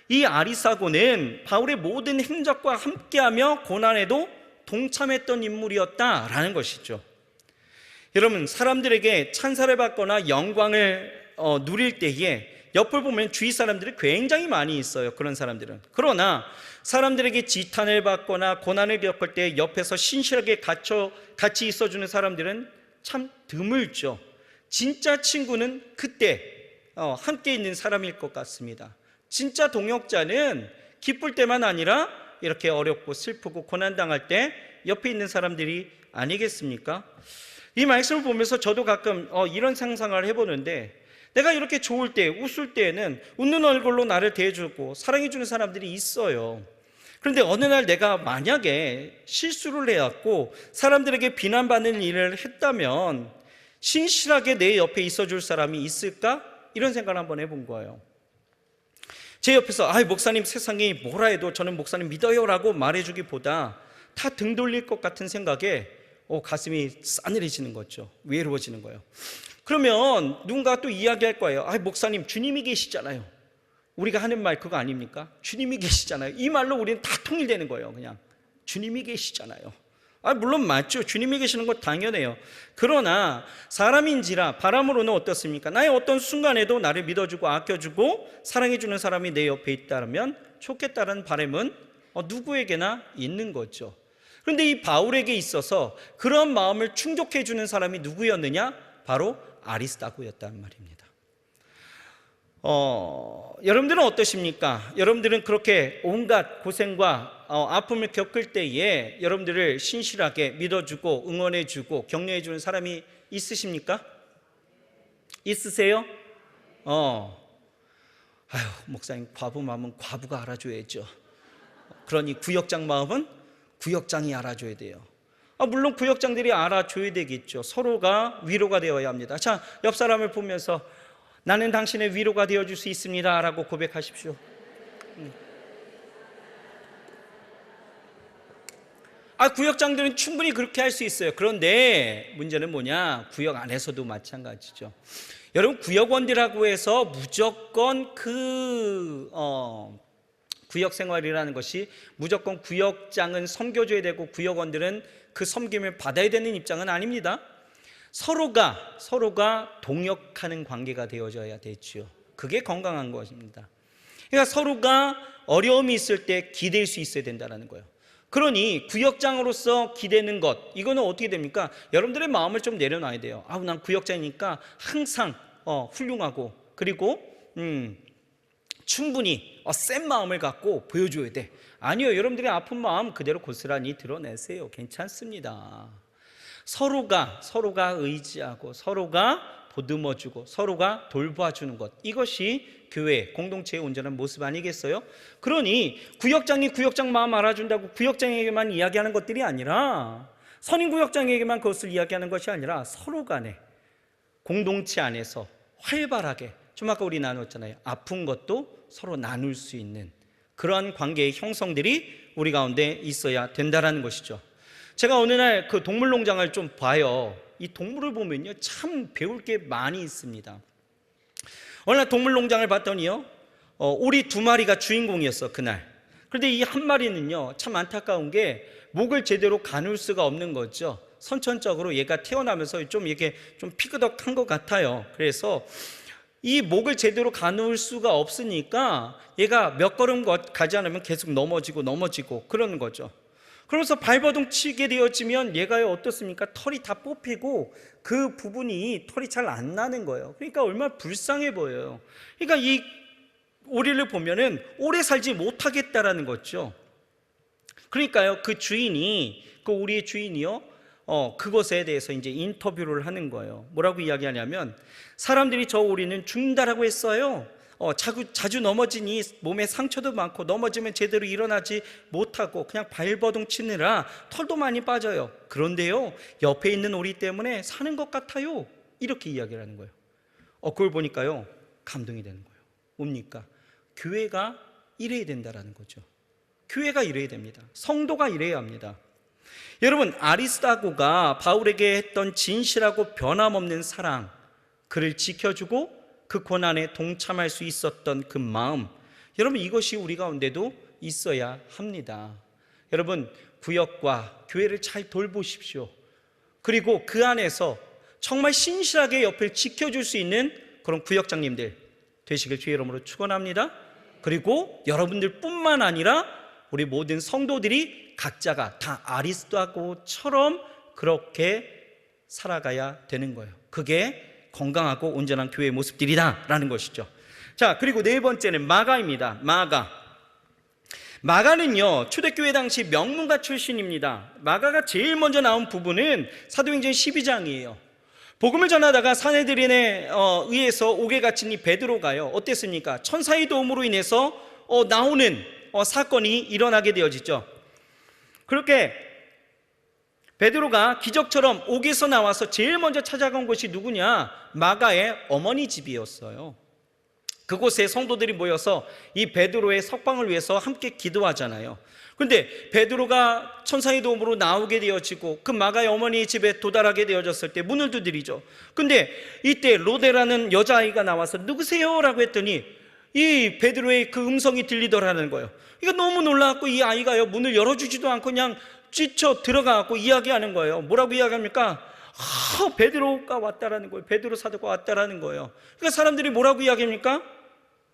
이 아리스다고는 바울의 모든 행적과 함께하며 고난에도 동참했던 인물이었다라는 것이죠. 여러분, 사람들에게 찬사를 받거나 영광을 누릴 때에 옆을 보면 주위 사람들이 굉장히 많이 있어요. 그런 사람들은. 그러나 사람들에게 지탄을 받거나 고난을 겪을 때 옆에서 신실하게 같이 있어주는 사람들은 참 드물죠. 진짜 친구는 그때 함께 있는 사람일 것 같습니다. 진짜 동역자는 기쁠 때만 아니라 이렇게 어렵고 슬프고 고난당할 때 옆에 있는 사람들이 아니겠습니까? 이 말씀을 보면서 저도 가끔 이런 상상을 해보는데, 내가 이렇게 좋을 때, 웃을 때에는 웃는 얼굴로 나를 대해주고 사랑해주는 사람들이 있어요. 그런데 어느 날 내가 만약에 실수를 해왔고 사람들에게 비난받는 일을 했다면 신실하게 내 옆에 있어줄 사람이 있을까? 이런 생각을 한번 해본 거예요. 제 옆에서 목사님 세상이 뭐라 해도 저는 목사님 믿어요 라고 말해주기보다 다 등 돌릴 것 같은 생각에 가슴이 싸늘해지는 거죠. 외로워지는 거예요. 그러면 누군가 또 이야기할 거예요. 목사님 주님이 계시잖아요. 우리가 하는 말 그거 아닙니까? 주님이 계시잖아요. 이 말로 우리는 다 통일되는 거예요. 그냥 주님이 계시잖아요. 물론 맞죠. 주님이 계시는 것 당연해요. 그러나 사람인지라 바람으로는 어떻습니까? 나의 어떤 순간에도 나를 믿어주고 아껴주고 사랑해주는 사람이 내 옆에 있다면 좋겠다는 바람은 누구에게나 있는 거죠. 그런데 이 바울에게 있어서 그런 마음을 충족해주는 사람이 누구였느냐? 바로 아리스다고였단 말입니다. 여러분들은 어떠십니까? 여러분들은 그렇게 온갖 고생과 아픔을 겪을 때에 여러분들을 신실하게 믿어주고 응원해주고 격려해주는 사람이 있으십니까? 있으세요? 목사님, 과부 마음은 과부가 알아줘야죠. 그러니 구역장 마음은 구역장이 알아줘야 돼요. 물론 구역장들이 알아줘야 되겠죠. 서로가 위로가 되어야 합니다. 자, 옆 사람을 보면서 나는 당신의 위로가 되어줄 수 있습니다 라고 고백하십시오. 구역장들은 충분히 그렇게 할 수 있어요. 그런데 문제는 뭐냐? 구역 안에서도 마찬가지죠. 여러분, 구역원들이라고 해서 무조건 구역 생활이라는 것이 무조건 구역장은 섬겨줘야 되고 구역원들은 그 섬김을 받아야 되는 입장은 아닙니다. 서로가 동역하는 관계가 되어져야 되죠. 그게 건강한 것입니다. 그러니까 서로가 어려움이 있을 때 기댈 수 있어야 된다는 거예요. 그러니 구역장으로서 기대는 것, 이거는 어떻게 됩니까? 여러분들의 마음을 좀 내려놔야 돼요. 난 구역장이니까 항상 훌륭하고, 그리고 충분히 센 마음을 갖고 보여줘야 돼. 아니요, 여러분들의 아픈 마음 그대로 고스란히 드러내세요. 괜찮습니다. 서로가 의지하고 서로가 보듬어주고 서로가 돌봐주는 것, 이것이 교회 공동체의 온전한 모습 아니겠어요? 그러니 구역장이 구역장 마음 알아준다고 구역장에게만 이야기하는 것들이 아니라, 선임 구역장에게만 그것을 이야기하는 것이 아니라 서로 간에 공동체 안에서 활발하게, 좀 아까 우리 나눴잖아요. 아픈 것도 서로 나눌 수 있는 그러한 관계의 형성들이 우리 가운데 있어야 된다는 것이죠. 제가 어느 날 그 동물농장을 좀 봐요. 이 동물을 보면요, 참 배울 게 많이 있습니다. 어느 날 동물농장을 봤더니요, 오리 2마리가 주인공이었어, 그날. 그런데 이 한 마리는요, 참 안타까운 게 목을 제대로 가눌 수가 없는 거죠. 선천적으로 얘가 태어나면서 좀 이렇게 좀 피그덕한 것 같아요. 그래서 이 목을 제대로 가눌 수가 없으니까 얘가 몇 걸음 가지 않으면 계속 넘어지고 그러는 거죠. 그러면서 발버둥 치게 되어지면 얘가 어떻습니까? 털이 다 뽑히고 그 부분이 털이 잘 안 나는 거예요. 그러니까 얼마나 불쌍해 보여요. 그러니까 이 오리를 보면은 오래 살지 못하겠다라는 거죠. 그러니까요, 그 오리의 주인이요, 그것에 대해서 이제 인터뷰를 하는 거예요. 뭐라고 이야기하냐면, 사람들이 저 오리는 죽는다라고 했어요. 자주 넘어지니 몸에 상처도 많고 넘어지면 제대로 일어나지 못하고 그냥 발버둥 치느라 털도 많이 빠져요. 그런데요, 옆에 있는 오리 때문에 사는 것 같아요. 이렇게 이야기를 하는 거예요. 그걸 보니까요, 감동이 되는 거예요. 뭡니까? 교회가 이래야 된다라는 거죠. 교회가 이래야 됩니다. 성도가 이래야 합니다. 여러분, 아리스다고가 바울에게 했던 진실하고 변함없는 사랑, 그를 지켜주고 그 고난에 동참할 수 있었던 그 마음, 여러분, 이것이 우리 가운데도 있어야 합니다. 여러분, 구역과 교회를 잘 돌보십시오. 그리고 그 안에서 정말 신실하게 옆을 지켜줄 수 있는 그런 구역장님들 되시길 주의 이름으로 축원합니다. 그리고 여러분들 뿐만 아니라 우리 모든 성도들이 각자가 다 아리스도하고처럼 그렇게 살아가야 되는 거예요. 그게 건강하고 온전한 교회의 모습들이다라는 것이죠. 자, 그리고 네 번째는 마가입니다. 마가는요, 초대교회 당시 명문가 출신입니다. 마가가 제일 먼저 나온 부분은 사도행전 12장이에요. 복음을 전하다가 산헤드린에 의해서 옥에 갇힌 이 베드로가요, 어땠습니까? 천사의 도움으로 인해서 나오는 사건이 일어나게 되어지죠. 그렇게 베드로가 기적처럼 옥에서 나와서 제일 먼저 찾아간 곳이 누구냐? 마가의 어머니 집이었어요. 그곳에 성도들이 모여서 이 베드로의 석방을 위해서 함께 기도하잖아요. 그런데 베드로가 천사의 도움으로 나오게 되어지고 그 마가의 어머니 집에 도달하게 되어졌을 때 문을 두드리죠. 근데 이때 로데라는 여자아이가 나와서 누구세요? 라고 했더니 이 베드로의 그 음성이 들리더라는 거예요. 그러니까 너무 놀라갖고 이 아이가요, 문을 열어주지도 않고 그냥 쥐쳐 들어가갖고 이야기하는 거예요. 뭐라고 이야기합니까? 베드로가 왔다라는 거예요. 베드로 사도가 왔다라는 거예요. 그러니까 사람들이 뭐라고 이야기합니까?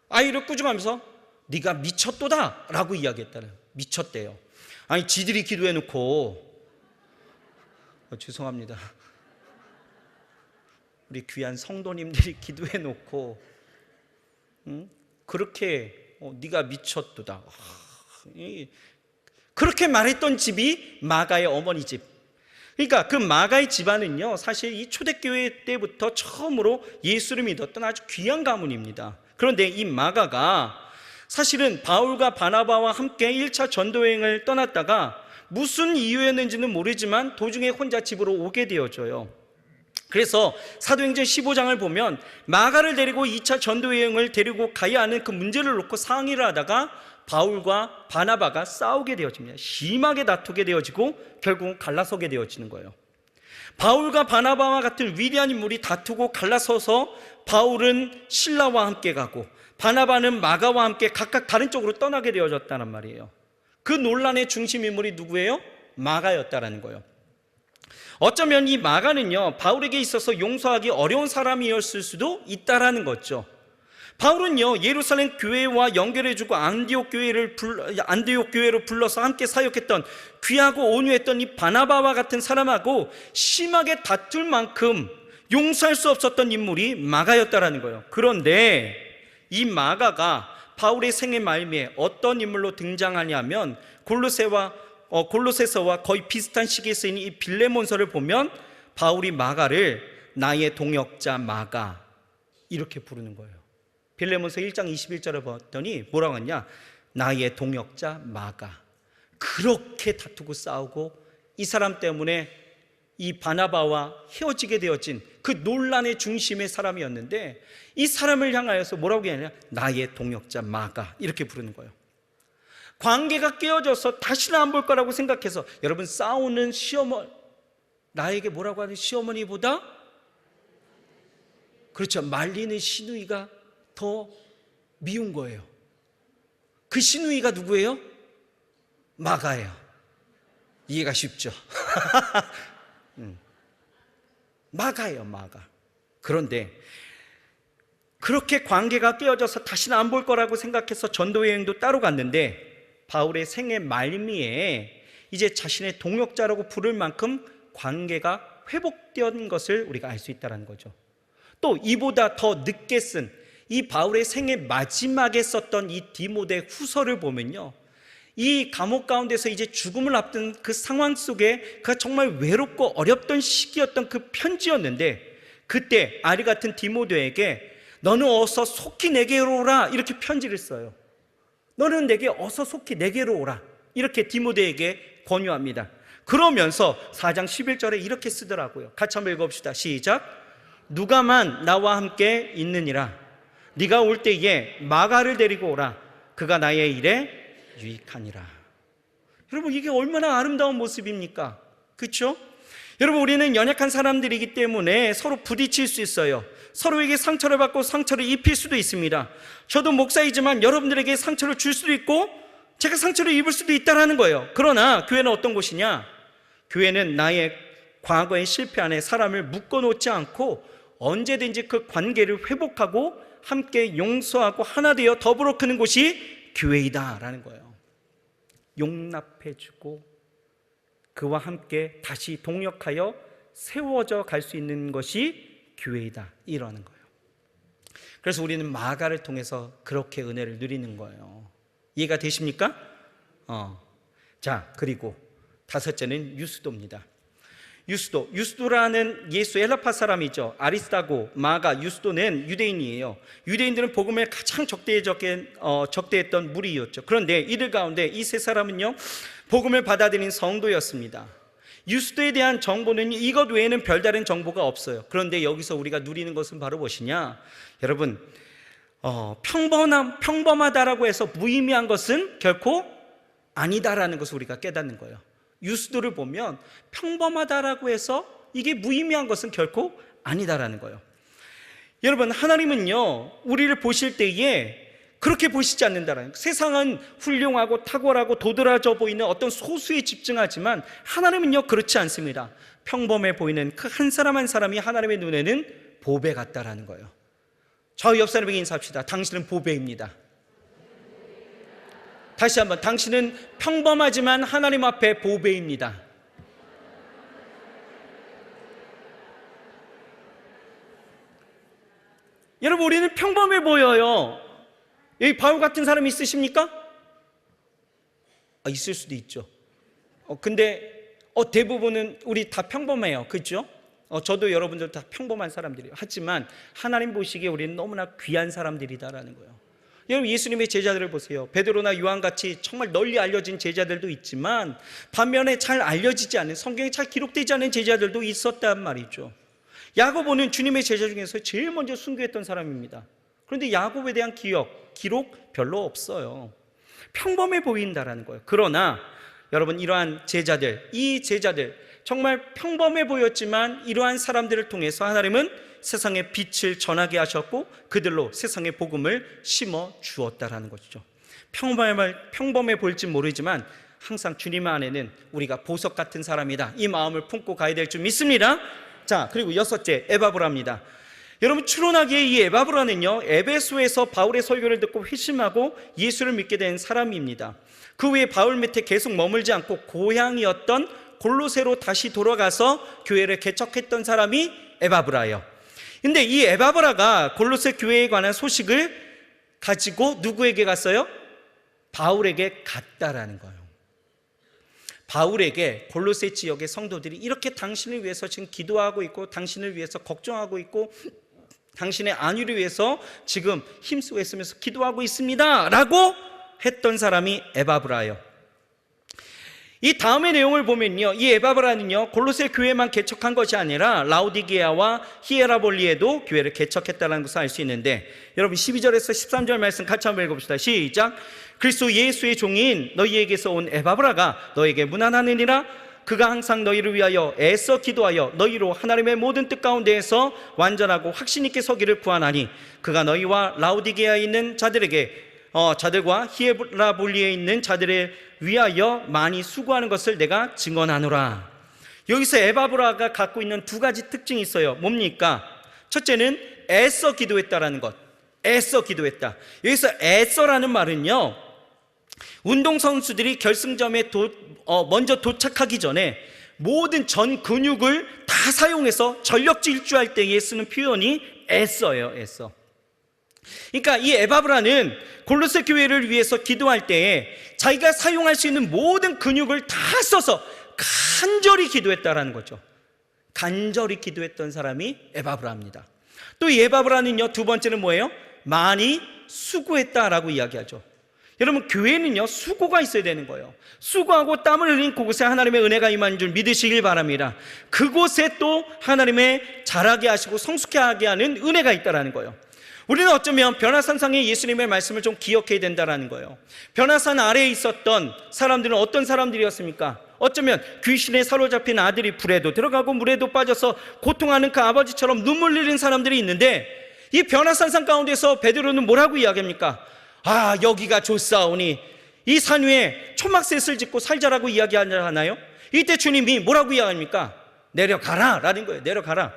아이를 꾸중하면서 네가 미쳤도다 라고 이야기했다는, 미쳤대요. 아니, 지들이 기도해놓고 죄송합니다, 우리 귀한 성도님들이 기도해놓고 그렇게 네가 미쳤도다. 그렇게 말했던 집이 마가의 어머니 집. 그러니까 그 마가의 집안은요, 사실 이 초대교회 때부터 처음으로 예수를 믿었던 아주 귀한 가문입니다. 그런데 이 마가가 사실은 바울과 바나바와 함께 1차 전도여행을 떠났다가 무슨 이유였는지는 모르지만 도중에 혼자 집으로 오게 되어져요. 그래서 사도행전 15장을 보면 마가를 데리고 2차 전도여행을 데리고 가야 하는 그 문제를 놓고 상의를 하다가 바울과 바나바가 싸우게 되어집니다. 심하게 다투게 되어지고 결국은 갈라서게 되어지는 거예요. 바울과 바나바와 같은 위대한 인물이 다투고 갈라서서 바울은 실라와 함께 가고 바나바는 마가와 함께 각각 다른 쪽으로 떠나게 되어졌다는 말이에요. 그 논란의 중심 인물이 누구예요? 마가였다라는 거예요. 어쩌면 이 마가는요, 바울에게 있어서 용서하기 어려운 사람이었을 수도 있다라는 거죠. 바울은요, 예루살렘 교회와 연결해주고 안디옥 교회로 불러서 함께 사역했던 귀하고 온유했던 이 바나바와 같은 사람하고 심하게 다툴 만큼 용서할 수 없었던 인물이 마가였다라는 거예요. 그런데 이 마가가 바울의 생애 말미에 어떤 인물로 등장하냐면 골로새서와 거의 비슷한 시기에 쓰인 이 빌레몬서를 보면 바울이 마가를 나의 동역자 마가 이렇게 부르는 거예요. 빌레몬서 1장 21절을 봤더니 뭐라고 하냐? 나의 동역자 마가. 그렇게 다투고 싸우고 이 사람 때문에 이 바나바와 헤어지게 되어진 그 논란의 중심의 사람이었는데 이 사람을 향하여서 뭐라고 하냐? 나의 동역자 마가 이렇게 부르는 거예요. 관계가 깨어져서 다시는 안 볼 거라고 생각해서 여러분 싸우는 시어머니 나에게 뭐라고 하는 시어머니보다 그렇죠 말리는 시누이가 더 미운 거예요. 그 시누이가 누구예요? 마가예요. 이해가 쉽죠? 마가예요, 마가. 그런데 그렇게 관계가 깨어져서 다시는 안 볼 거라고 생각해서 전도여행도 따로 갔는데 바울의 생애 말미에 이제 자신의 동역자라고 부를 만큼 관계가 회복된 것을 우리가 알 수 있다는 거죠. 또 이보다 더 늦게 쓴 이 바울의 생애 마지막에 썼던 이 디모데 후서를 보면요, 이 감옥 가운데서 이제 죽음을 앞둔 그 상황 속에 그 정말 외롭고 어렵던 시기였던 그 편지였는데 그때 아리 같은 디모데에게 너는 어서 속히 내게로 오라 이렇게 편지를 써요. 너는 내게 어서 속히 내게로 오라 이렇게 디모데에게 권유합니다. 그러면서 4장 11절에 이렇게 쓰더라고요. 같이 한번 읽어봅시다. 시작. 누가만 나와 함께 있느니라. 네가 올 때에 마가를 데리고 오라. 그가 나의 일에 유익하니라. 여러분 이게 얼마나 아름다운 모습입니까? 그렇죠? 여러분 우리는 연약한 사람들이기 때문에 서로 부딪힐 수 있어요. 서로에게 상처를 받고 상처를 입힐 수도 있습니다. 저도 목사이지만 여러분들에게 상처를 줄 수도 있고 제가 상처를 입을 수도 있다는 거예요. 그러나 교회는 어떤 곳이냐? 교회는 나의 과거의 실패 안에 사람을 묶어놓지 않고 언제든지 그 관계를 회복하고 함께 용서하고 하나 되어 더불어 크는 곳이 교회이다라는 거예요. 용납해주고 그와 함께 다시 동역하여 세워져 갈 수 있는 것이 교회이다 이러는 거예요. 그래서 우리는 마가를 통해서 그렇게 은혜를 누리는 거예요. 이해가 되십니까? 자, 그리고 다섯째는 유스도입니다. 유스도라는 예수 헬라파 사람이죠. 아리스타고, 마가, 유스도는 유대인이에요. 유대인들은 복음을 가장 적대했던 무리였죠. 그런데 이들 가운데 이 세 사람은요 복음을 받아들인 성도였습니다. 유스도에 대한 정보는 이것 외에는 별다른 정보가 없어요. 그런데 여기서 우리가 누리는 것은 바로 무엇이냐? 여러분 평범하다라고 해서 무의미한 것은 결코 아니다라는 것을 우리가 깨닫는 거예요. 유스도를 보면 평범하다라고 해서 이게 무의미한 것은 결코 아니다라는 거예요. 여러분 하나님은요 우리를 보실 때에 그렇게 보시지 않는다라는 거예요. 세상은 훌륭하고 탁월하고 도드라져 보이는 어떤 소수에 집중하지만 하나님은요 그렇지 않습니다. 평범해 보이는 그 한 사람 한 사람이 하나님의 눈에는 보배 같다라는 거예요. 저 옆 사람에게 인사합시다. 당신은 보배입니다. 다시 한번, 당신은 평범하지만 하나님 앞에 보배입니다. 여러분 우리는 평범해 보여요. 여기 바울 같은 사람이 있으십니까? 있을 수도 있죠. 근데 대부분은 우리 다 평범해요. 그렇죠? 저도 여러분들 다 평범한 사람들이에요. 하지만 하나님 보시기에 우리는 너무나 귀한 사람들이다라는 거예요. 여러분, 예수님의 제자들을 보세요. 베드로나 요한같이 정말 널리 알려진 제자들도 있지만 반면에 잘 알려지지 않은, 성경에 잘 기록되지 않은 제자들도 있었단 말이죠. 야고보는 주님의 제자 중에서 제일 먼저 순교했던 사람입니다. 그런데 야고보에 대한 기록 별로 없어요. 평범해 보인다라는 거예요. 그러나 여러분, 이러한 제자들, 이 제자들 정말 평범해 보였지만 이러한 사람들을 통해서 하나님은 세상에 빛을 전하게 하셨고 그들로 세상의 복음을 심어 주었다라는 것이죠. 평범해 보일지 모르지만 항상 주님 안에는 우리가 보석 같은 사람이다, 이 마음을 품고 가야 될 줄 믿습니다. 자, 그리고 여섯째, 에바브라입니다. 여러분, 추론하기에 이 에바브라는요, 에베소에서 바울의 설교를 듣고 회심하고 예수를 믿게 된 사람입니다. 그 후에 바울 밑에 계속 머물지 않고 고향이었던 골로새로 다시 돌아가서 교회를 개척했던 사람이 에바브라예요. 근데 이 에바브라가 골로새 교회에 관한 소식을 가지고 누구에게 갔어요? 바울에게 갔다라는 거예요. 바울에게 골로새 지역의 성도들이 이렇게 당신을 위해서 지금 기도하고 있고 당신을 위해서 걱정하고 있고 당신의 안위를 위해서 지금 힘쓰고 있으면서 기도하고 있습니다 라고 했던 사람이 에바브라예요. 이 다음의 내용을 보면요, 이 에바브라는요, 골로새 교회만 개척한 것이 아니라 라오디게아와 히에라볼리에도 교회를 개척했다는 것을 알 수 있는데, 여러분 12절에서 13절 말씀 같이 한번 읽어봅시다. 시작. 그리스도 예수의 종인 너희에게서 온 에바브라가 너에게 문안하느니라. 그가 항상 너희를 위하여 애써 기도하여 너희로 하나님의 모든 뜻 가운데에서 완전하고 확신 있게 서기를 구하나니, 그가 너희와 라오디게아에 있는 자들과 히에라볼리에 있는 자들을 위하여 많이 수고하는 것을 내가 증언하노라. 여기서 에바브라가 갖고 있는 두 가지 특징이 있어요. 뭡니까? 첫째는 애써 기도했다라는 것. 애써 기도했다. 여기서 애써라는 말은요, 운동선수들이 결승점에 먼저 도착하기 전에 모든 전 근육을 다 사용해서 전력 질주할 때에 쓰는 표현이 애써예요. 애써. 그러니까 이 에바브라는 골로새 교회를 위해서 기도할 때에 자기가 사용할 수 있는 모든 근육을 다 써서 간절히 기도했다라는 거죠. 간절히 기도했던 사람이 에바브라입니다. 또 이 에바브라는요, 두 번째는 뭐예요? 많이 수고했다라고 이야기하죠. 여러분, 교회는요, 수고가 있어야 되는 거예요. 수고하고 땀을 흘린 그곳에 하나님의 은혜가 임하는 줄 믿으시길 바랍니다. 그곳에 또 하나님의 자라게 하시고 성숙하게 하는 은혜가 있다라는 거예요. 우리는 어쩌면 변화산상의 예수님의 말씀을 좀 기억해야 된다는 거예요. 변화산 아래에 있었던 사람들은 어떤 사람들이었습니까? 어쩌면 귀신에 사로잡힌 아들이 불에도 들어가고 물에도 빠져서 고통하는 그 아버지처럼 눈물 흘리는 사람들이 있는데, 이 변화산상 가운데서 베드로는 뭐라고 이야기합니까? 여기가 좋사오니 이 산 위에 초막셋을 짓고 살자라고 이야기하나요? 이때 주님이 뭐라고 이야기합니까? 내려가라 라는 거예요. 내려가라.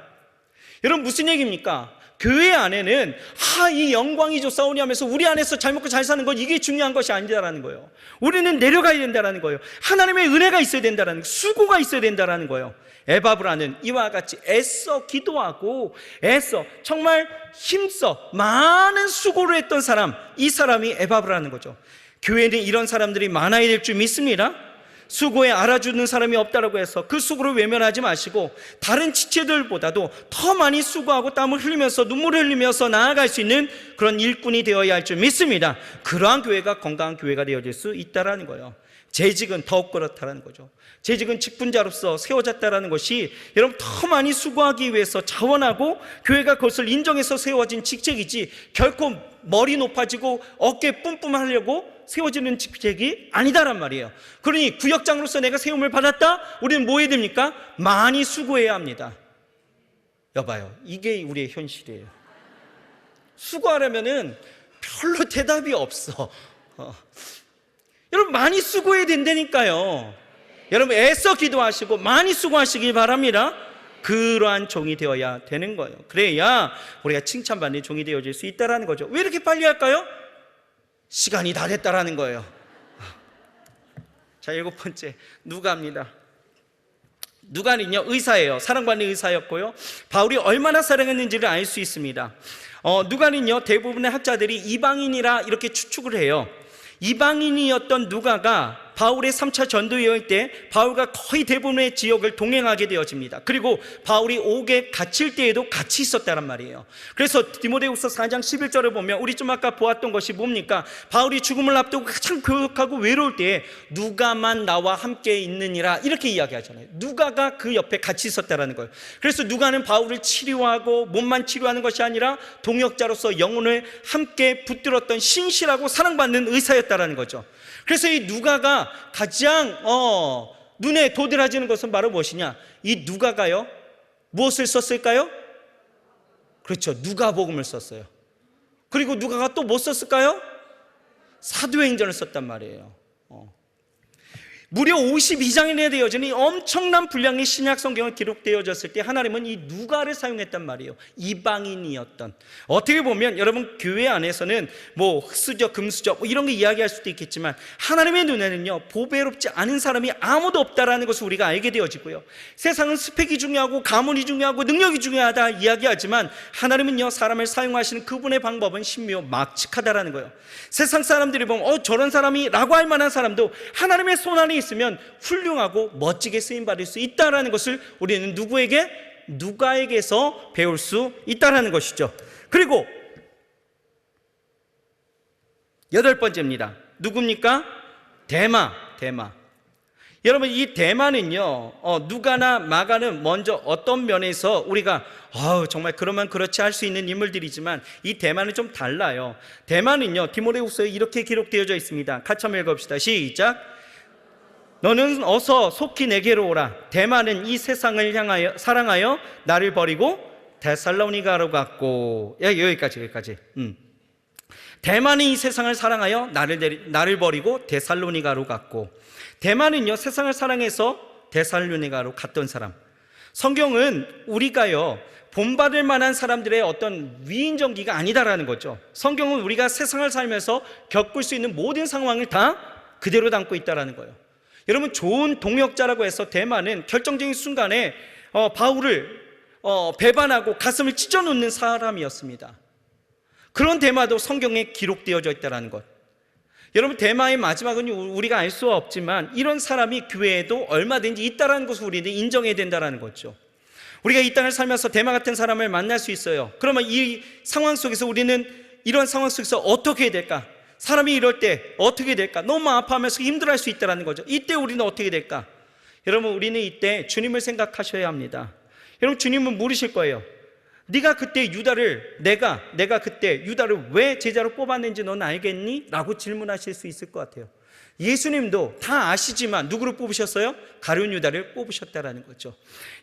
여러분, 무슨 얘기입니까? 교회 안에는 이 영광이 좋사오니 하면서 우리 안에서 잘 먹고 잘 사는 것, 이게 중요한 것이 아니다라는 거예요. 우리는 내려가야 된다라는 거예요. 하나님의 은혜가 있어야 된다라는 거예요. 수고가 있어야 된다라는 거예요. 에바브라는 이와 같이 애써 기도하고 애써 정말 힘써 많은 수고를 했던 사람, 이 사람이 에바브라는 거죠. 교회는 이런 사람들이 많아야 될 줄 믿습니다. 수고에 알아주는 사람이 없다라고 해서 그 수고를 외면하지 마시고 다른 지체들보다도 더 많이 수고하고 땀을 흘리면서 눈물을 흘리면서 나아갈 수 있는 그런 일꾼이 되어야 할 줄 믿습니다. 그러한 교회가 건강한 교회가 되어질 수 있다라는 거예요. 재직은 더욱 그렇다라는 거죠. 재직은 직분자로서 세워졌다라는 것이 여러분 더 많이 수고하기 위해서 자원하고 교회가 그것을 인정해서 세워진 직책이지, 결코 머리 높아지고 어깨 뿜뿜하려고 세워지는 직책이 아니다란 말이에요. 그러니 구역장으로서 내가 세움을 받았다? 우리는 뭐 해야 됩니까? 많이 수고해야 합니다. 여봐요, 이게 우리의 현실이에요. 수고하려면은 별로 대답이 없어. 여러분, 많이 수고해야 된다니까요. 여러분, 애써 기도하시고 많이 수고하시길 바랍니다. 그러한 종이 되어야 되는 거예요. 그래야 우리가 칭찬받는 종이 되어질 수 있다는 거죠. 왜 이렇게 빨리 할까요? 시간이 다 됐다라는 거예요. 자, 7번째 누가입니다. 누가는요 의사예요. 사랑받는 의사였고요. 바울이 얼마나 사랑했는지를 알 수 있습니다. 누가는요 대부분의 학자들이 이방인이라 이렇게 추측을 해요. 이방인이었던 누가가 바울의 3차 전도 여행 때 바울과 거의 대부분의 지역을 동행하게 되어집니다. 그리고 바울이 옥에 갇힐 때에도 같이 있었다란 말이에요. 그래서 디모데후서 4장 11절을 보면 우리 좀 아까 보았던 것이 뭡니까? 바울이 죽음을 앞두고 가장 고역하고 외로울 때에 누가만 나와 함께 있느니라 이렇게 이야기하잖아요. 누가가 그 옆에 같이 있었다라는 거예요. 그래서 누가는 바울을 치료하고 몸만 치료하는 것이 아니라 동역자로서 영혼을 함께 붙들었던 신실하고 사랑받는 의사였다라는 거죠. 그래서 이 누가가 가장 눈에 도드라지는 것은 바로 무엇이냐? 이 누가가요 무엇을 썼을까요? 그렇죠, 누가복음을 썼어요. 그리고 누가가 또 뭐 썼을까요? 사도행전을 썼단 말이에요. 무려 52장이나 되어진 이 엄청난 분량의 신약 성경을 기록되어졌을 때 하나님은 이 누가를 사용했단 말이에요. 이방인이었던. 어떻게 보면 여러분 교회 안에서는 뭐 흑수저 금수저 뭐 이런 거 이야기할 수도 있겠지만 하나님의 눈에는요 보배롭지 않은 사람이 아무도 없다라는 것을 우리가 알게 되어지고요, 세상은 스펙이 중요하고 가문이 중요하고 능력이 중요하다 이야기하지만 하나님은요 사람을 사용하시는 그분의 방법은 신묘막측하다라는 거예요. 세상 사람들이 보면 저런 사람이 라고 할 만한 사람도 하나님의 손 안에 있으면 훌륭하고 멋지게 쓰임받을 수 있다는 것을 우리는 누가에게서 배울 수 있다는 것이죠. 그리고 8번째입니다. 누굽니까? 데마. 여러분 이 데마는요 누가나 마가는 먼저 어떤 면에서 우리가 정말 그러면 그렇지 할 수 있는 인물들이지만 이 데마는 좀 달라요. 데마는요 디모데후서에 이렇게 기록되어져 있습니다. 같이 한번 읽어봅시다. 시작. 너는 어서 속히 내게로 오라. 데마는 이 세상을 향하여 사랑하여 나를 버리고 데살로니가로 갔고. 여기까지. 데마는 이 세상을 사랑하여 나를 버리고 데살로니가로 갔고. 데마는요 세상을 사랑해서 데살로니가로 갔던 사람. 성경은 우리가요 본받을 만한 사람들의 어떤 위인전기가 아니다라는 거죠. 성경은 우리가 세상을 살면서 겪을 수 있는 모든 상황을 다 그대로 담고 있다라는 거예요. 여러분 좋은 동역자라고 해서 데마는 결정적인 순간에 바울을 배반하고 가슴을 찢어놓는 사람이었습니다. 그런 데마도 성경에 기록되어져 있다는 것. 여러분 데마의 마지막은 우리가 알 수 없지만 이런 사람이 교회에도 얼마든지 있다는 것을 우리는 인정해야 된다는 거죠. 우리가 이 땅을 살면서 데마 같은 사람을 만날 수 있어요. 그러면 이 상황 속에서 우리는 이런 상황 속에서 어떻게 해야 될까? 사람이 이럴 때 어떻게 될까? 너무 아파하면서 힘들어할 수 있다는 거죠. 이때 우리는 어떻게 될까? 여러분 우리는 이때 주님을 생각하셔야 합니다. 여러분 주님은 물으실 거예요. 네가 그때 유다를 내가 그때 유다를 왜 제자로 뽑았는지 넌 알겠니? 라고 질문하실 수 있을 것 같아요. 예수님도 다 아시지만 누구를 뽑으셨어요? 가룟 유다를 뽑으셨다라는 거죠.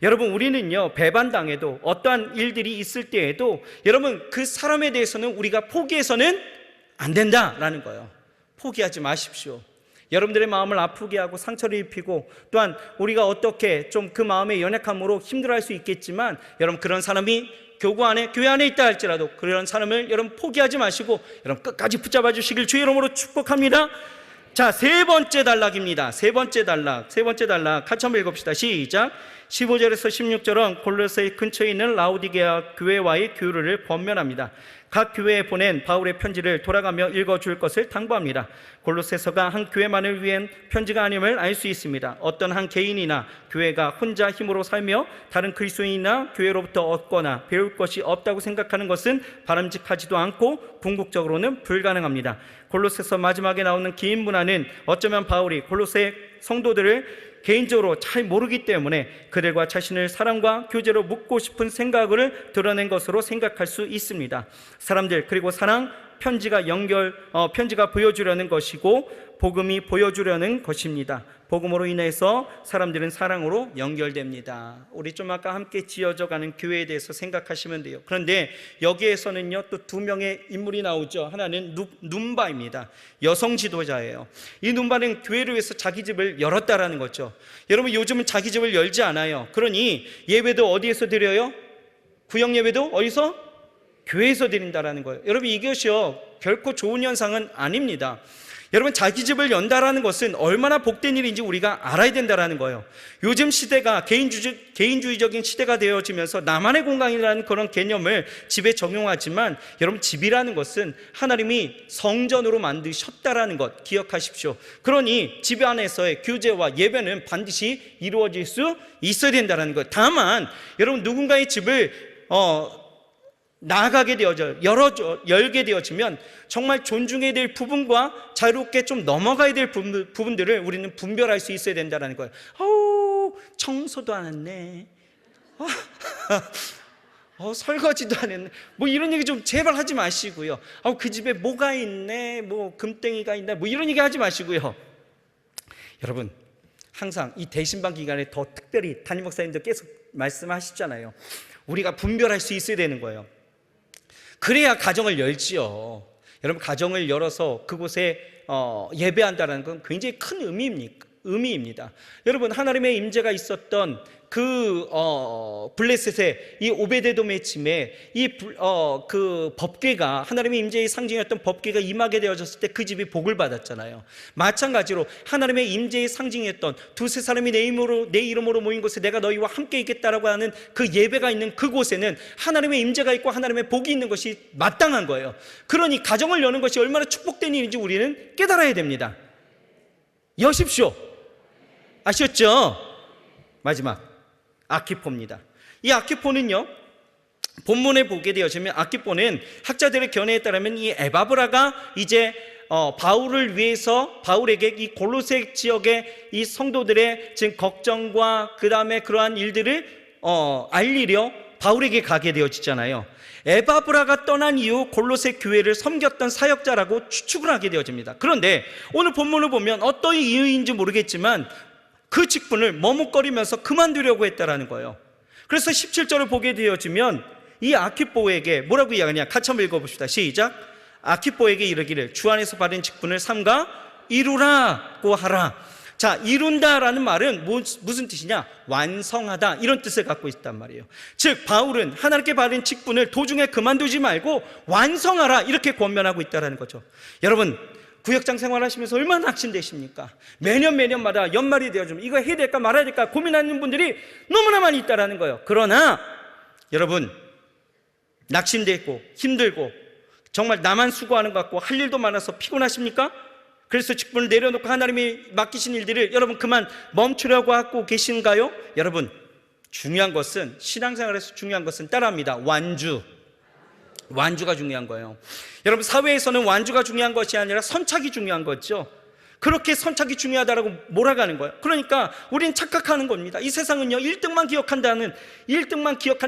여러분 우리는요 배반당해도 어떠한 일들이 있을 때에도 여러분 그 사람에 대해서는 우리가 포기해서는 안 된다라는 거예요. 포기하지 마십시오. 여러분들의 마음을 아프게 하고 상처를 입히고 또한 우리가 어떻게 좀 그 마음의 연약함으로 힘들어할 수 있겠지만 여러분 그런 사람이 교회 안에 있다 할지라도 그런 사람을 여러분 포기하지 마시고 여러분 끝까지 붙잡아 주시길 주의 이름으로 축복합니다. 자, 세 번째 단락입니다. 세 번째 단락 같이 한번 읽읍시다. 시작. 15절에서 16절은 골로새 근처에 있는 라오디게아 교회와의 교류를 권면합니다. 각 교회에 보낸 바울의 편지를 돌아가며 읽어줄 것을 당부합니다. 골로새서가 한 교회만을 위한 편지가 아님을 알 수 있습니다. 어떤 한 개인이나 교회가 혼자 힘으로 살며 다른 그리스도인이나 교회로부터 얻거나 배울 것이 없다고 생각하는 것은 바람직하지도 않고 궁극적으로는 불가능합니다. 골로새서 마지막에 나오는 긴 문안은 어쩌면 바울이 골로새 성도들을 개인적으로 잘 모르기 때문에 그들과 자신을 사랑과 교제로 묶고 싶은 생각을 드러낸 것으로 생각할 수 있습니다. 사람들 그리고 사랑 편지가 보여주려는 것이고 복음이 보여주려는 것입니다. 복음으로 인해서 사람들은 사랑으로 연결됩니다. 우리 좀 아까 함께 지어져가는 교회에 대해서 생각하시면 돼요. 그런데 여기에서는요 또 두 명의 인물이 나오죠. 하나는 눈바입니다. 여성 지도자예요. 이 눈바는 교회를 위해서 자기 집을 열었다라는 거죠. 여러분 요즘은 자기 집을 열지 않아요. 그러니 예배도 어디에서 드려요? 구역 예배도 어디서? 교회에서 드린다라는 거예요. 여러분 이것이요 결코 좋은 현상은 아닙니다. 여러분, 자기 집을 연다라는 것은 얼마나 복된 일인지 우리가 알아야 된다는 거예요. 요즘 시대가 개인주의적인 시대가 되어지면서 나만의 공간이라는 그런 개념을 집에 적용하지만, 여러분, 집이라는 것은 하나님이 성전으로 만드셨다라는 것 기억하십시오. 그러니 집 안에서의 교제와 예배는 반드시 이루어질 수 있어야 된다는 것. 다만 여러분, 누군가의 집을 나아가게 열게 되어지면 정말 존중해야 될 부분과 자유롭게 좀 넘어가야 될 부분들을 우리는 분별할 수 있어야 된다는 거예요. 청소도 안 했네. 설거지도 안 했네. 뭐 이런 얘기 좀 제발 하지 마시고요. 그 집에 뭐가 있네, 뭐 금땡이가 있네, 뭐 이런 얘기 하지 마시고요. 여러분, 항상 이 대신방 기간에 더 특별히 담임 목사님들 계속 말씀하시잖아요. 우리가 분별할 수 있어야 되는 거예요. 그래야 가정을 열지요. 여러분, 가정을 열어서 그곳에 예배한다는 건 굉장히 큰 의미입니다. 여러분, 하나님의 임재가 있었던 그 블레셋의 이 오베데돔의 집에 그 법궤가, 하나님의 임재의 상징이었던 법궤가 임하게 되어졌을 때 그 집이 복을 받았잖아요. 마찬가지로 하나님의 임재의 상징이었던 두세 사람이 내 이름으로 모인 곳에 내가 너희와 함께 있겠다라고 하는 그 예배가 있는 그곳에는 하나님의 임재가 있고 하나님의 복이 있는 것이 마땅한 거예요. 그러니 가정을 여는 것이 얼마나 축복된 일인지 우리는 깨달아야 됩니다. 여십시오. 아셨죠? 마지막 아키포입니다. 이 아키포는요, 본문에 보게 되어지면 아키포는 학자들의 견해에 따르면 이 에바브라가 이제 바울을 위해서 바울에게 이 골로새 지역의 이 성도들의 지금 걱정과 그 다음에 그러한 일들을 알리려 바울에게 가게 되어지잖아요. 에바브라가 떠난 이후 골로새 교회를 섬겼던 사역자라고 추측을 하게 되어집니다. 그런데 오늘 본문을 보면 어떤 이유인지 모르겠지만 그 직분을 머뭇거리면서 그만두려고 했다라는 거예요. 그래서 17절을 보게 되어지면 이 아키포에게 뭐라고 이야기하냐, 같이 한번 읽어봅시다. 시작. 아키포에게 이르기를 주 안에서 받은 직분을 삼가 이루라고 하라. 자, 이룬다라는 말은 무슨 뜻이냐? 완성하다, 이런 뜻을 갖고 있단 말이에요. 즉 바울은 하나님께 받은 직분을 도중에 그만두지 말고 완성하라, 이렇게 권면하고 있다는 거죠. 여러분, 구역장 생활하시면서 얼마나 낙심되십니까? 매년마다 연말이 되어지면 이거 해야 될까 말아야 될까 고민하는 분들이 너무나 많이 있다는 거예요. 그러나 여러분, 낙심되고 힘들고 정말 나만 수고하는 것 같고 할 일도 많아서 피곤하십니까? 그래서 직분을 내려놓고 하나님이 맡기신 일들을 여러분 그만 멈추려고 하고 계신가요? 여러분, 중요한 것은, 신앙생활에서 중요한 것은 따라합니다. 완주가 중요한 거예요. 여러분, 사회에서는 완주가 중요한 것이 아니라 선착이 중요한 거죠. 그렇게 선착이 중요하다라고 몰아가는 거예요. 그러니까 우리는 착각하는 겁니다. 이 세상은요, 1등만 기억하는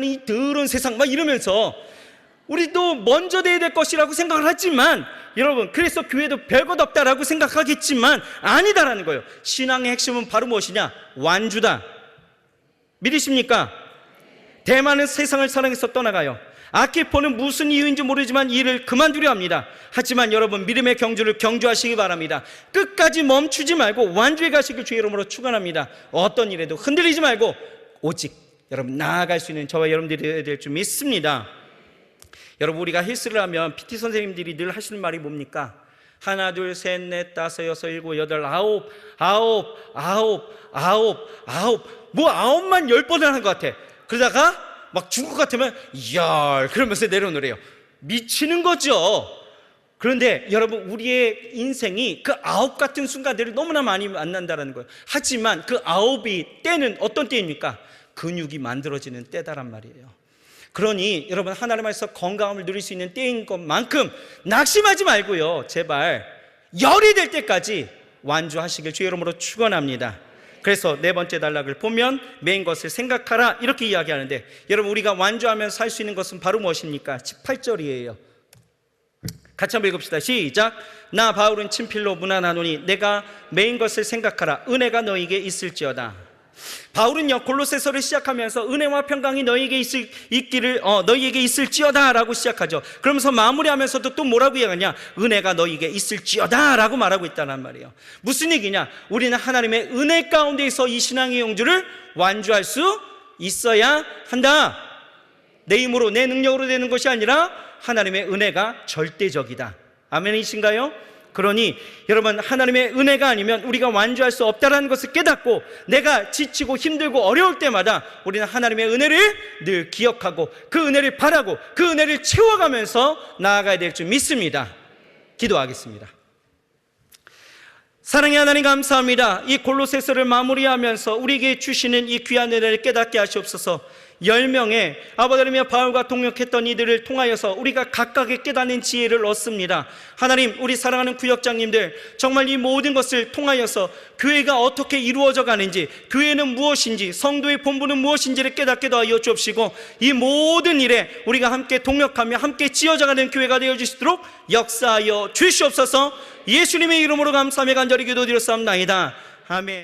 이 더러운 세상 막 이러면서 우리도 먼저 돼야 될 것이라고 생각을 하지만, 여러분, 그래서 교회도 별것 없다라고 생각하겠지만 아니다라는 거예요. 신앙의 핵심은 바로 무엇이냐? 완주다. 믿으십니까? 대만은 세상을 사랑해서 떠나가요. 아키포는 무슨 이유인지 모르지만 일을 그만두려 합니다. 하지만 여러분, 믿음의 경주를 경주하시기 바랍니다. 끝까지 멈추지 말고 완주해 가시길 주의 이름으로 축원합니다. 어떤 일에도 흔들리지 말고 오직 여러분 나아갈 수 있는 저와 여러분들이 되어야 될 줄 믿습니다. 여러분, 우리가 헬스를 하면 PT 선생님들이 늘 하시는 말이 뭡니까? 하나, 둘, 셋, 넷, 다섯, 여섯, 일곱, 여덟, 아홉, 뭐 아홉만 10번을 하는 것 같아. 그러다가 막 죽을 것 같으면 열 그러면서 내려놓으래요. 미치는 거죠. 그런데 여러분, 우리의 인생이 그 9 같은 순간들을 너무나 많이 만난다는 거예요. 하지만 그 9이 때는 어떤 때입니까? 근육이 만들어지는 때다란 말이에요. 그러니 여러분, 하나님 안에서 건강함을 누릴 수 있는 때인 것만큼 낙심하지 말고요, 제발 열이 될 때까지 완주하시길 주의 이름으로 축원합니다. 그래서 네 번째 단락을 보면 메인 것을 생각하라, 이렇게 이야기하는데, 여러분, 우리가 완주하면서 살 수 있는 것은 바로 무엇입니까? 18절이에요. 같이 한번 읽읍시다. 시작. 나 바울은 친필로 문안하노니 내가 메인 것을 생각하라. 은혜가 너에게 있을지어다. 바울은요, 골로새서를 시작하면서 은혜와 평강이 너희에게 있을지어다 라고 시작하죠. 그러면서 마무리하면서도 또 뭐라고 이야기하냐? 은혜가 너희에게 있을지어다 라고 말하고 있다는 말이에요. 무슨 얘기냐? 우리는 하나님의 은혜 가운데서 이 신앙의 영주를 완주할 수 있어야 한다. 내 힘으로 내 능력으로 되는 것이 아니라 하나님의 은혜가 절대적이다. 아멘이신가요? 그러니 여러분, 하나님의 은혜가 아니면 우리가 완주할 수 없다는 것을 깨닫고 내가 지치고 힘들고 어려울 때마다 우리는 하나님의 은혜를 늘 기억하고 그 은혜를 바라고 그 은혜를 채워가면서 나아가야 될 줄 믿습니다. 기도하겠습니다. 사랑의 하나님, 감사합니다. 이 골로새서를 마무리하면서 우리에게 주시는 이 귀한 은혜를 깨닫게 하시옵소서. 10명의 아버지 하나님의 바울과 동역했던 이들을 통하여서 우리가 각각의 깨닫는 지혜를 얻습니다. 하나님, 우리 사랑하는 구역장님들, 정말 이 모든 것을 통하여서 교회가 어떻게 이루어져 가는지, 교회는 무엇인지, 성도의 본분은 무엇인지를 깨닫게 하여 주옵시고, 이 모든 일에 우리가 함께 동역하며 함께 지어져가는 교회가 되어주시도록 역사하여 주시옵소서. 예수님의 이름으로 감사하며 간절히 기도드렸사옵나이다. 아멘.